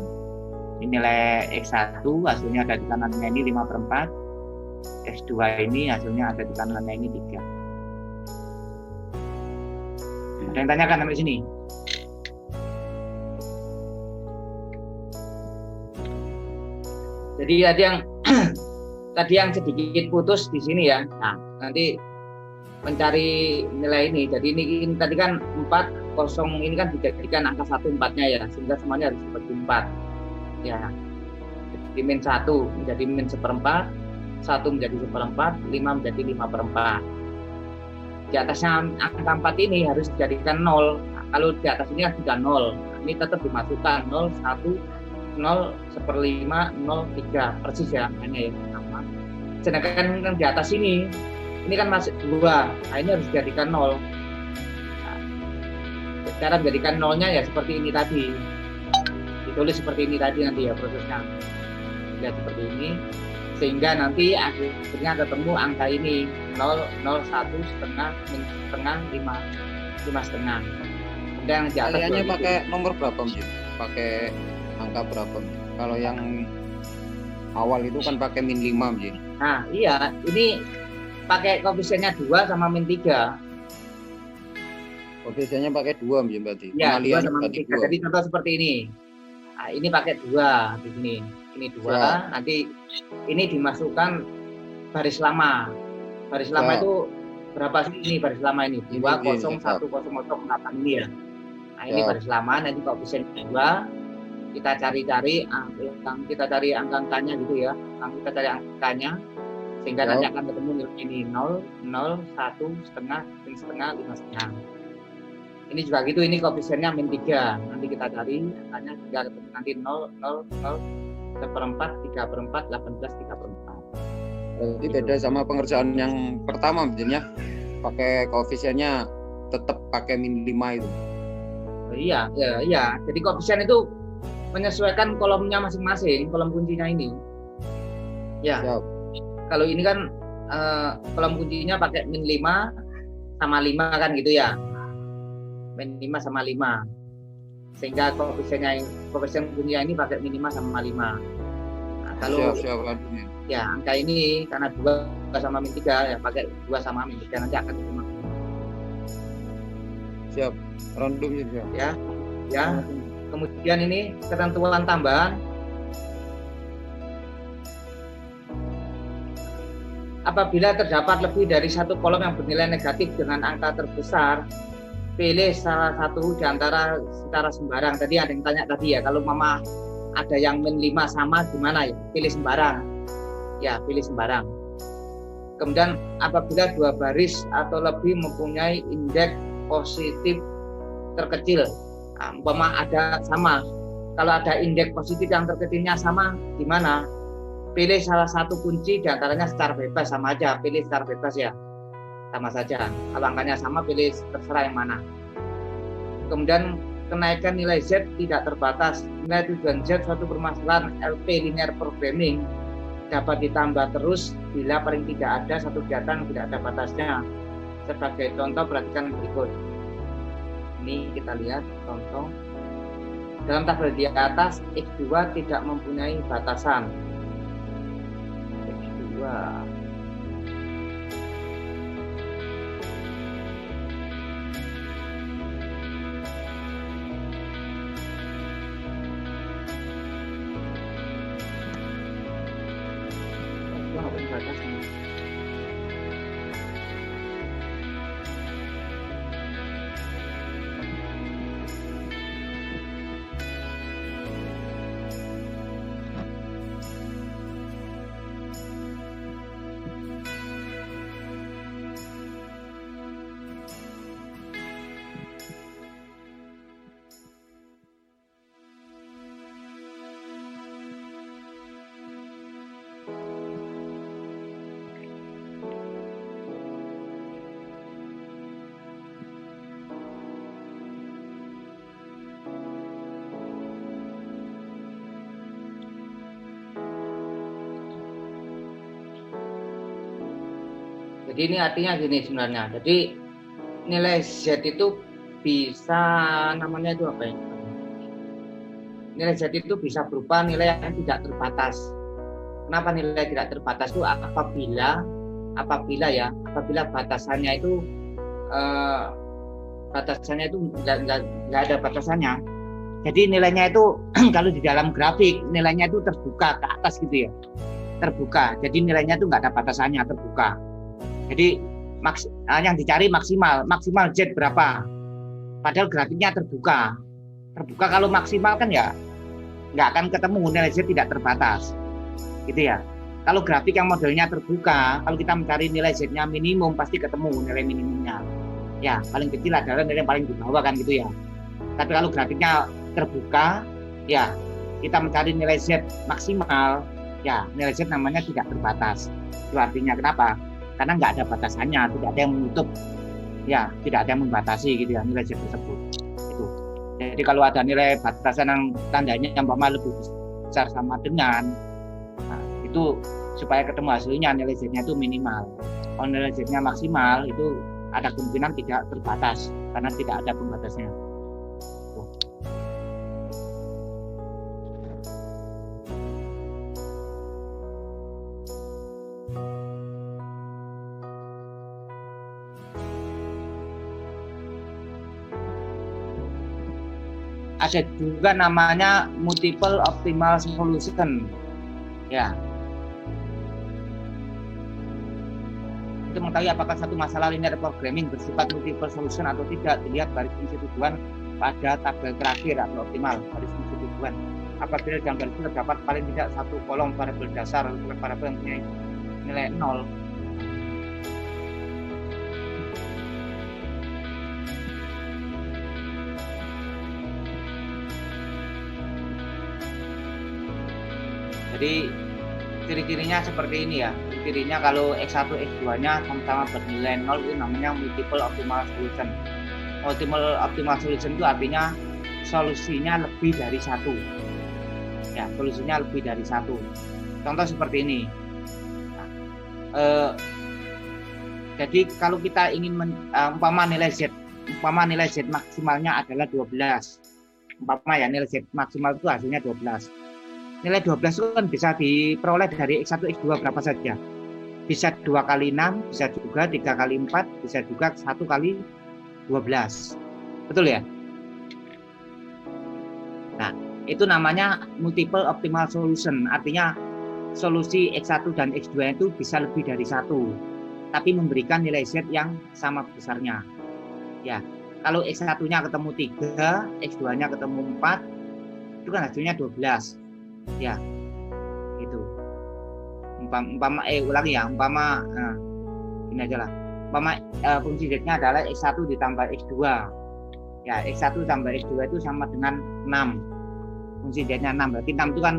Ini nilai X1, hasilnya ada di kanannya ini 5/4. X2 ini hasilnya ada di kanannya ini 3. Ada yang tanyakan sampai sini? Jadi ada yang tadi yang sedikit putus di sini ya. Nah, nanti mencari nilai ini. Jadi ini tadi kan 4, 0 ini kan dijadikan angka 1 4-nya ya, sehingga semuanya harus seperti 4. Ya. Jadi -1 menjadi -1/4, 1 menjadi 1/4, 5 menjadi 5/4. Di atasnya angka 4 ini harus dijadikan 0. Nah, kalau di atas ini kan sudah 0. Ini tetap dimasukkan 0, 1, 0, 1/5, 0, 3 persis ya hanya ya sama. Sedangkan kan di atas ini kan masih 2. Nah, ini harus dijadikan 0. Nah, cara menjadikan 0-nya ya seperti ini tadi. Ditulis seperti ini tadi nanti ya prosesnya. Ya seperti ini. Sehingga nanti akhirnya ketemu angka ini 0, 0, 1, setengah, min setengah, 5, 5,5. Kemudian di atas kaliannya pakai nomor berapa Mbak? Pakai angka berapa? Kalau yang awal itu kan pakai -5 Mbak. Nah iya, ini pakai koefisiennya 2 sama -3. Koefisiennya pakai 2 Mbak berarti. Iya, 2 Pengalian sama berarti -3. 2. Jadi contoh seperti ini. Nah, ini pakai 2 di sini. Ini 2, ya. Nanti ini dimasukkan baris lama. Baris lama itu berapa sih ini baris lama ini? 2, 0, 1, 0, 0, 8 ini ya. Nah, ini baris lama, nanti koefisien 2. Kita cari-cari, kita cari angka-angkanya gitu ya. Kita cari angkanya, sehingga nanti akan ketemu nilai ini 0, 0, 1, setengah, min setengah, 5,5. Ini juga gitu, ini koefisiennya -3. Nanti kita cari angkanya, sehingga ketemu nanti 0, 0, 0, 1/4, 3/4, 18, 3/4. Berarti beda sama pengerjaan yang pertama Mbak, pakai koefisiennya tetap pakai -5 itu. Oh, iya. Jadi koefisien itu menyesuaikan kolomnya masing-masing, kolom kuncinya ini. Ya. Siap. Kalau ini kan kolom kuncinya pakai -5 sama 5 kan gitu ya. -5 sama 5. Sehingga koefisien kuncinya ini pakai -5 sama 5. Nah, kalau ya angka ini karena 2 sama -3 ya pakai 2 sama -3 nanti akan ketemu. Siap. Random ya. Ya. Kemudian ini ketentuan tambahan. Apabila terdapat lebih dari satu kolom yang bernilai negatif dengan angka terbesar, pilih salah satu di antara secara sembarang. Tadi ada yang tanya tadi ya, kalau mama ada yang -5 sama gimana ya? Pilih sembarang. Ya, pilih sembarang. Kemudian apabila 2 baris atau lebih mempunyai indeks positif terkecil, umpama ada sama. Kalau ada indeks positif yang terkecilnya sama, gimana? pilih salah satu kunci di antaranya secara bebas, sama aja, pilih secara bebas ya, sama saja. Kalau angkanya sama, pilih terserah yang mana. Kemudian kenaikan nilai Z tidak terbatas. Nilai tujuan Z suatu permasalahan LP linear programming dapat ditambah terus bila paling tidak ada satu kegiatan yang tidak ada batasnya. Sebagai contoh, perhatikan berikut. Ini kita lihat contoh. Dalam tabel di atas, X2 tidak mempunyai batasan. X2 batasan. Jadi ini artinya gini sebenarnya. Jadi nilai Z itu bisa, namanya itu apa ya? Nilai Z itu bisa berupa nilai yang tidak terbatas. Kenapa nilai tidak terbatas itu? Apabila batasannya itu nggak ada batasannya. Jadi nilainya itu kalau di dalam grafik nilainya itu terbuka ke atas gitu ya, terbuka. Jadi nilainya itu nggak ada batasannya, terbuka. Jadi yang dicari maksimal Z berapa? Padahal grafiknya terbuka. Terbuka kalau maksimal kan ya nggak akan ketemu, nilai Z tidak terbatas, gitu ya. Kalau grafik yang modelnya terbuka, kalau kita mencari nilai Z-nya minimum pasti ketemu nilai minimumnya. Ya, paling kecil adalah nilai yang paling di bawah kan gitu ya. Tapi kalau grafiknya terbuka, ya kita mencari nilai Z maksimal, ya nilai Z namanya tidak terbatas. Itu artinya kenapa? Karena nggak ada batasannya, tidak ada yang menutup, ya tidak ada yang membatasi gitu ya nilai Z tersebut. Itu. Jadi kalau ada nilai batasan yang tandanya yang lebih besar sama dengan, nah, itu supaya ketemu hasilnya nilai Z-nya itu minimal. Kalau nilai Z-nya maksimal itu ada kemungkinan tidak terbatas karena tidak ada pembatasnya. Tuh. Ada juga namanya multiple optimal solution, ya. Untuk mengetahui apakah satu masalah linear programming bersifat multiple solution atau tidak, dilihat garis fungsi tujuan pada tabel terakhir atau optimal garis fungsi tujuan. Apabila dalam garis itu terdapat paling tidak satu kolom variabel dasar atau variabel yang punya nilai 0. Jadi ciri-cirinya seperti ini ya. Cirinya kalau X1, X2-nya sama-sama bernilai 0 itu namanya multiple optimal solution. Multiple optimal solution itu artinya solusinya lebih dari satu. Ya, solusinya lebih dari satu. Contoh seperti ini. Nah, jadi kalau kita ingin umpama nilai Z maksimalnya adalah 12. Umpama ya nilai Z maksimal itu hasilnya 12. Nilai 12 itu kan bisa diperoleh dari X1, X2 berapa saja. Bisa 2 kali 6, bisa juga 3 kali 4, bisa juga 1 kali 12. Betul ya? Nah, itu namanya multiple optimal solution. Artinya solusi X1 dan X2 itu bisa lebih dari 1. Tapi memberikan nilai Z yang sama besarnya. Ya, kalau X1-nya ketemu 3, X2-nya ketemu 4, itu kan hasilnya 12. Ya, itu. Umpama ulangi ya, ini aja lah. Umpama fungsi Z-nya adalah X1 ditambah X2. Ya, X1 tambah X2 itu sama dengan 6. Fungsi Z-nya 6. Berarti 6 itu kan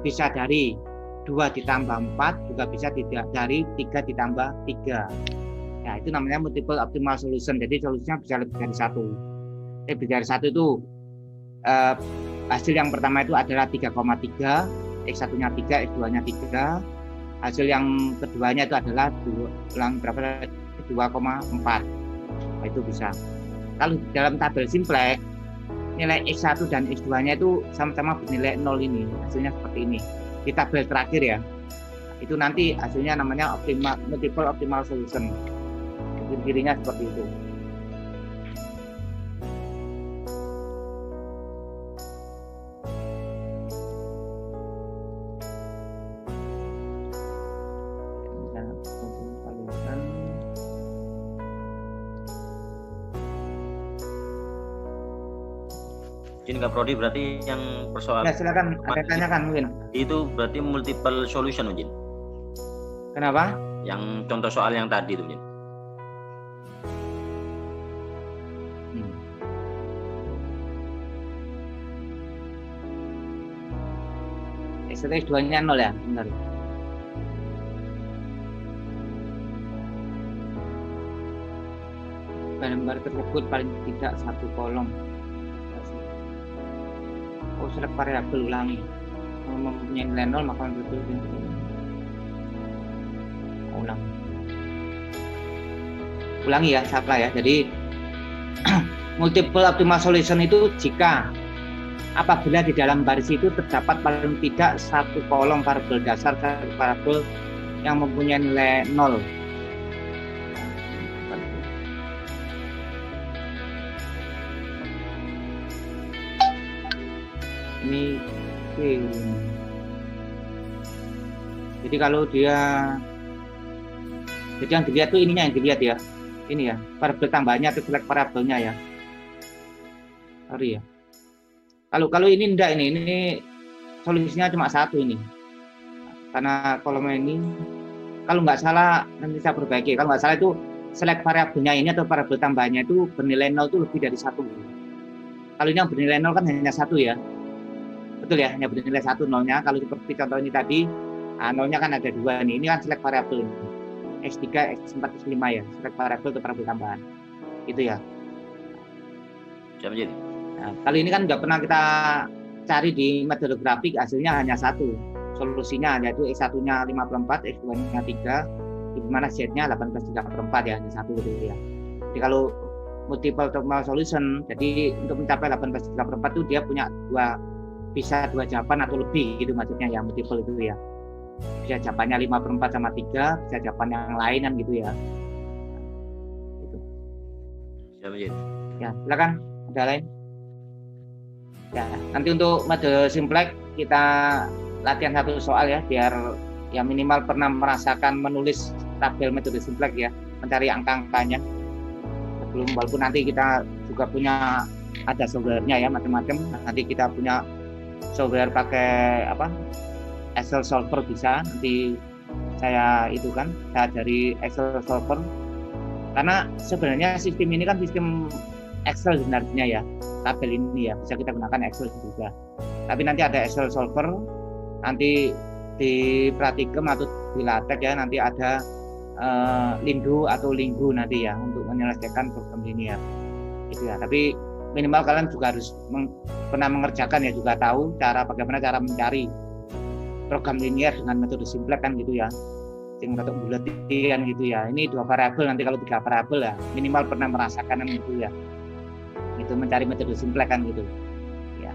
bisa dari 2 ditambah 4 juga bisa dari 3 ditambah 3. Ya, itu namanya multiple optimal solution. Jadi solusinya bisa lebih dari 1. Lebih dari 1 itu hasil yang pertama itu adalah 3,3, X1-nya 3, X2-nya 3. Hasil yang keduanya itu adalah 2,4. Nah, itu bisa. Kalau dalam tabel simplex, nilai X1 dan X2-nya itu sama-sama bernilai 0 ini. Hasilnya seperti ini. Di tabel terakhir ya. Itu nanti hasilnya namanya multiple optimal solution. Ciri-cirinya seperti itu. Izin Kak Prodi, berarti yang persoalan Ya, silakan ada tanyakan mungkin. itu berarti multiple solution Izin. Kenapa? Yang contoh soal yang tadi itu Izin. X1 X2-nya 0 ya, benar. Gambar tersebut paling tidak 1 kolom. Oh, select variabel ulangi. Mempunyai nilai 0 maka betul ulangi ya, salah ya. Jadi multiple optimal solution itu jika apabila di dalam baris itu terdapat paling tidak 1 kolom variabel dasar, 1 variabel yang mempunyai nilai 0. Ini jadi kalau dia jadi yang dilihat tuh ininya yang dilihat ya, ini ya variabel tambahnya atau select variabelnya ya, sorry ya. Kalau ini enggak, ini solusinya cuma 1 ini, karena kolom ini kalau nggak salah nanti saya perbaiki, kalau nggak salah itu select variabelnya ini atau variabel tambahnya itu bernilai 0 itu lebih dari 1. Kalau ini yang bernilai 0 kan hanya 1 ya. Betul ya, hanya bernilai 1 nolnya. Kalau seperti contoh ini tadi, nolnya kan ada 2 nih. Ini kan select variabel ini. X3, X4, X5 ya. Select variabel atau variabel tambahan. Itu ya. Nah, kali ini kan nggak pernah kita cari di metode grafik, hasilnya hanya 1. Solusinya yaitu X1-nya 5/4, X2-nya 3, di mana Z-nya 18/3/4 ya, hanya 1 gitu ya. Jadi kalau multiple optimal solution, jadi untuk mencapai 18/3/4 itu dia punya bisa 2 jawaban atau lebih gitu maksudnya ya, multiple itu ya. Bisa jawabannya 5/4 sama 3, bisa jawaban yang lain kan gitu ya. Gitu. Ya, silakan. Ada lain? Ya, nanti untuk metode simplex kita latihan 1 soal ya, biar ya minimal pernah merasakan menulis tabel metode simplex ya, mencari angka-angkanya. Sebelum, walaupun nanti kita juga punya ada software-nya ya, macam-macam. Nanti kita punya software pakai Excel solver bisa, nanti saya dari Excel solver, karena sebenarnya sistem ini kan sistem Excel sebenarnya ya, tabel ini ya bisa kita gunakan Excel juga, tapi nanti ada Excel solver, nanti di Pratikum atau di LaTeX ya, nanti ada Lindo atau Linggo nanti ya untuk menyelesaikan program ini ya, gitu ya. Tapi minimal kalian juga harus pernah mengerjakan ya, juga tahu bagaimana cara mencari program linear dengan metode simplex kan gitu ya, yang untuk buletian gitu ya. Ini 2 variabel, nanti kalau 3 variabel ya minimal pernah merasakan gitu ya, itu mencari metode simplex kan gitu ya.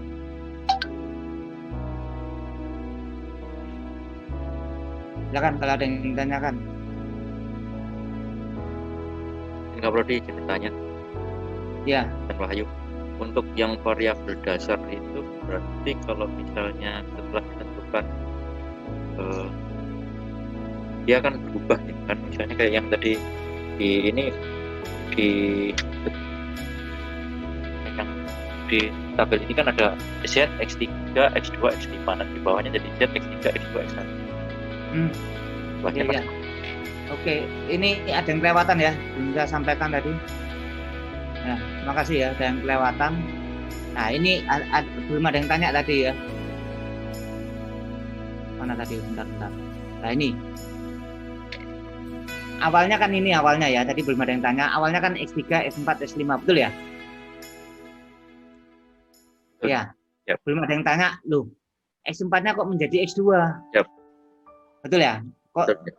Silakan kalau ada yang ditanyakan. Enggak perlu ditanya Ya, Dan Wahyu. Untuk yang variabel dasar itu berarti kalau misalnya setelah ditentukan dia akan berubah ya kan, misalnya kayak yang tadi di tabel ini kan ada Z, X3, X2, X5, nah di bawahnya jadi Z, X3, X2, X1. iya. Oke, ini ada yang kelewatan ya, belum saya sampaikan tadi. Nah, terima kasih ya, ada yang kelewatan. Nah, ini belum ada yang tanya tadi ya. Mana tadi? Bentar. Nah ini. Awalnya kan ini awalnya ya. Tadi belum ada yang tanya. Awalnya kan X3, S4, S5, betul ya? Betul. Ya. Yep. Belum ada yang tanya, loh. S4-nya kok menjadi X2? Yep. Betul ya? Kok Betul.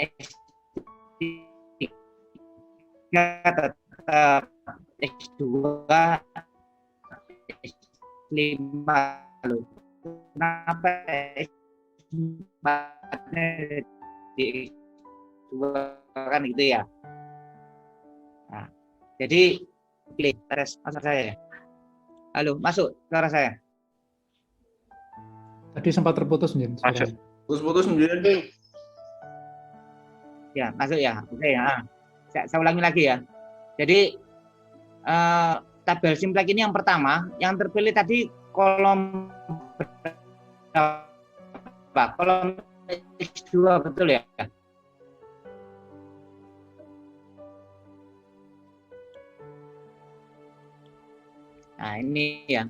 X3 tetap X2, S5 loh. Kenapa S4-nya di X2 kan gitu ya? Nah, jadi klik tes masa saya. Halo, masuk suara saya. Tadi sempat terputus Jin. Masuk. Putus-putus menjadi. Ya, masuk ya. Oke ya. Saya ulangi lagi ya. Jadi tabel simplex ini yang pertama, yang terpilih tadi kolom berapa? Kolom X2 betul ya? Nah, ini ya.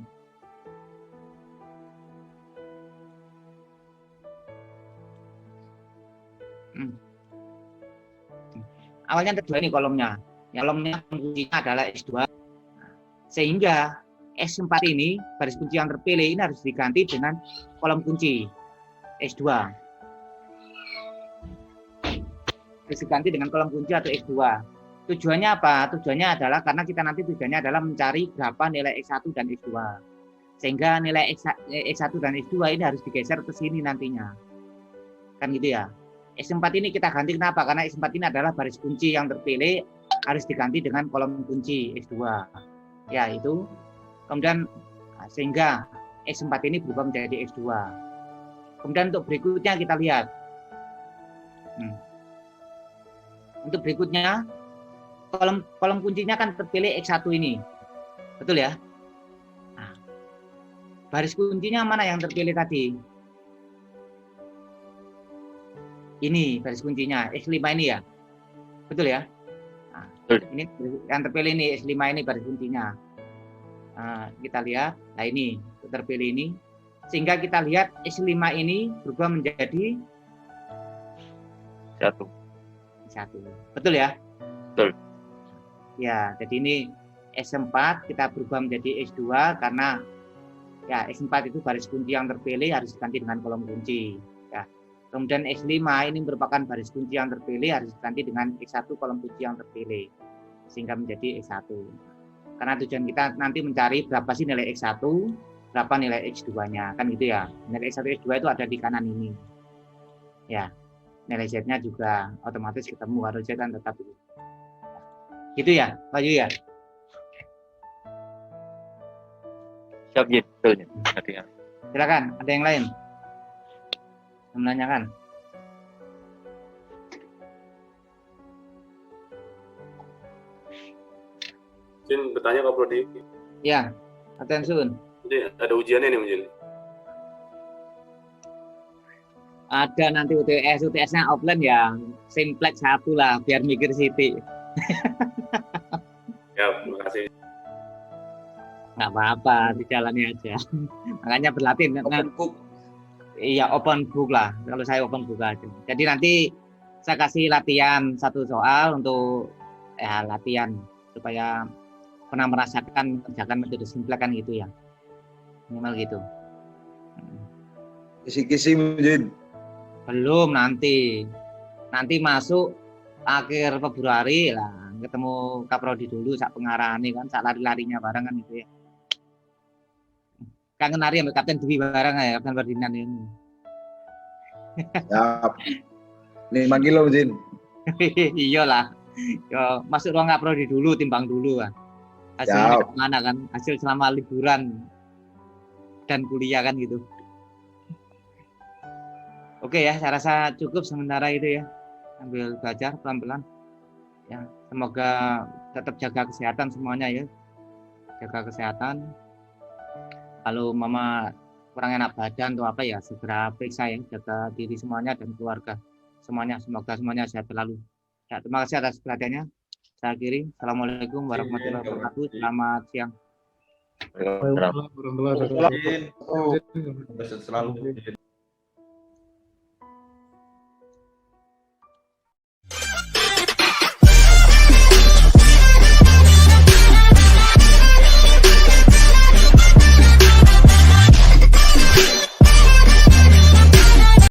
Awalnya kedua ini kolomnya. Kolomnya kuncinya adalah S2. Sehingga S4 ini, baris kunci yang terpilih ini harus diganti dengan kolom kunci S2. Harus diganti dengan kolom kunci atau S2. Tujuannya apa? Tujuannya adalah karena kita nanti tujuannya adalah mencari berapa nilai X1 dan X2. Sehingga nilai X1 dan X2 ini harus digeser ke sini nantinya. Kan gitu ya. S4 ini kita ganti kenapa? Karena S4 ini adalah baris kunci yang terpilih harus diganti dengan kolom kunci S2. Ya, itu. Kemudian sehingga S4 ini berubah menjadi S2. Kemudian untuk berikutnya kita lihat. Untuk berikutnya kolom kuncinya kan terpilih X1 ini. Betul ya? Nah, baris kuncinya mana yang terpilih tadi? Ini baris kuncinya X5 ini ya. Betul ya? Nah, ini yang terpilih ini S5 ini baris kuncinya. Nah, kita lihat, nah ini terpilih ini. Sehingga kita lihat S5 ini berubah menjadi Satu. Betul ya? Betul. Ya, jadi ini S4 kita berubah menjadi S2 karena ya S4 itu baris kunci yang terpilih harus diganti dengan kolom kunci. Ya. Kemudian S5 ini merupakan baris kunci yang terpilih harus diganti dengan X1 kolom kunci yang terpilih sehingga menjadi X1. Karena tujuan kita nanti mencari berapa sih nilai X1, berapa nilai X2-nya, kan gitu ya. Nilai X1 X2 itu ada di kanan ini. Ya. Nilai Z-nya juga otomatis ketemu kalau Z kan tetap itu. Gitu ya, Pak Yu ya? Siap, Jin. Betul, Jin. Tadi ya. Silakan, ada yang lain? Menanyakan. Jin bertanya Pak Prodi. Ya, attention. Jadi ada ujiannya nih Jin. Ada nanti UTS-nya offline ya, simplex 1 lah, biar mikir Siti. Ya, terima kasih. Nggak apa-apa, dijalani aja. Makanya berlatih. Open book. Iya, open book lah. Kalau saya open book aja. Jadi nanti saya kasih latihan 1 soal untuk ya latihan supaya pernah merasakan kerjakan metode simplex kan gitu ya. Minimal gitu. Kisi-kisi Jin. Belum nanti masuk akhir Februari lah ketemu Kaprodi dulu sak pengarane kan sak lari-larinya bareng kan gitu ya. Kangen lari sama Kapten Dwi bareng ya Kapten Ferdinand ini. Siap. 5 kilo Jin. Iyalah. Yo masuk ruang Kaprodi dulu timbang dulu kan. Hasilnya kemana kan? Hasil selama liburan dan kuliah kan gitu. Oke ya, saya rasa cukup sementara itu ya. Sambil belajar pelan-pelan. Ya, semoga tetap jaga kesehatan semuanya ya. Jaga kesehatan. Kalau mama kurang enak badan atau apa ya, segera periksa ya. Jaga diri semuanya dan keluarga. Semuanya, semoga semuanya sehat selalu. Ya, terima kasih atas perhatiannya. Saya akhiri. Assalamualaikum warahmatullahi wabarakatuh. Selamat siang. Warahmatullahi wabarakatuh. Selalu.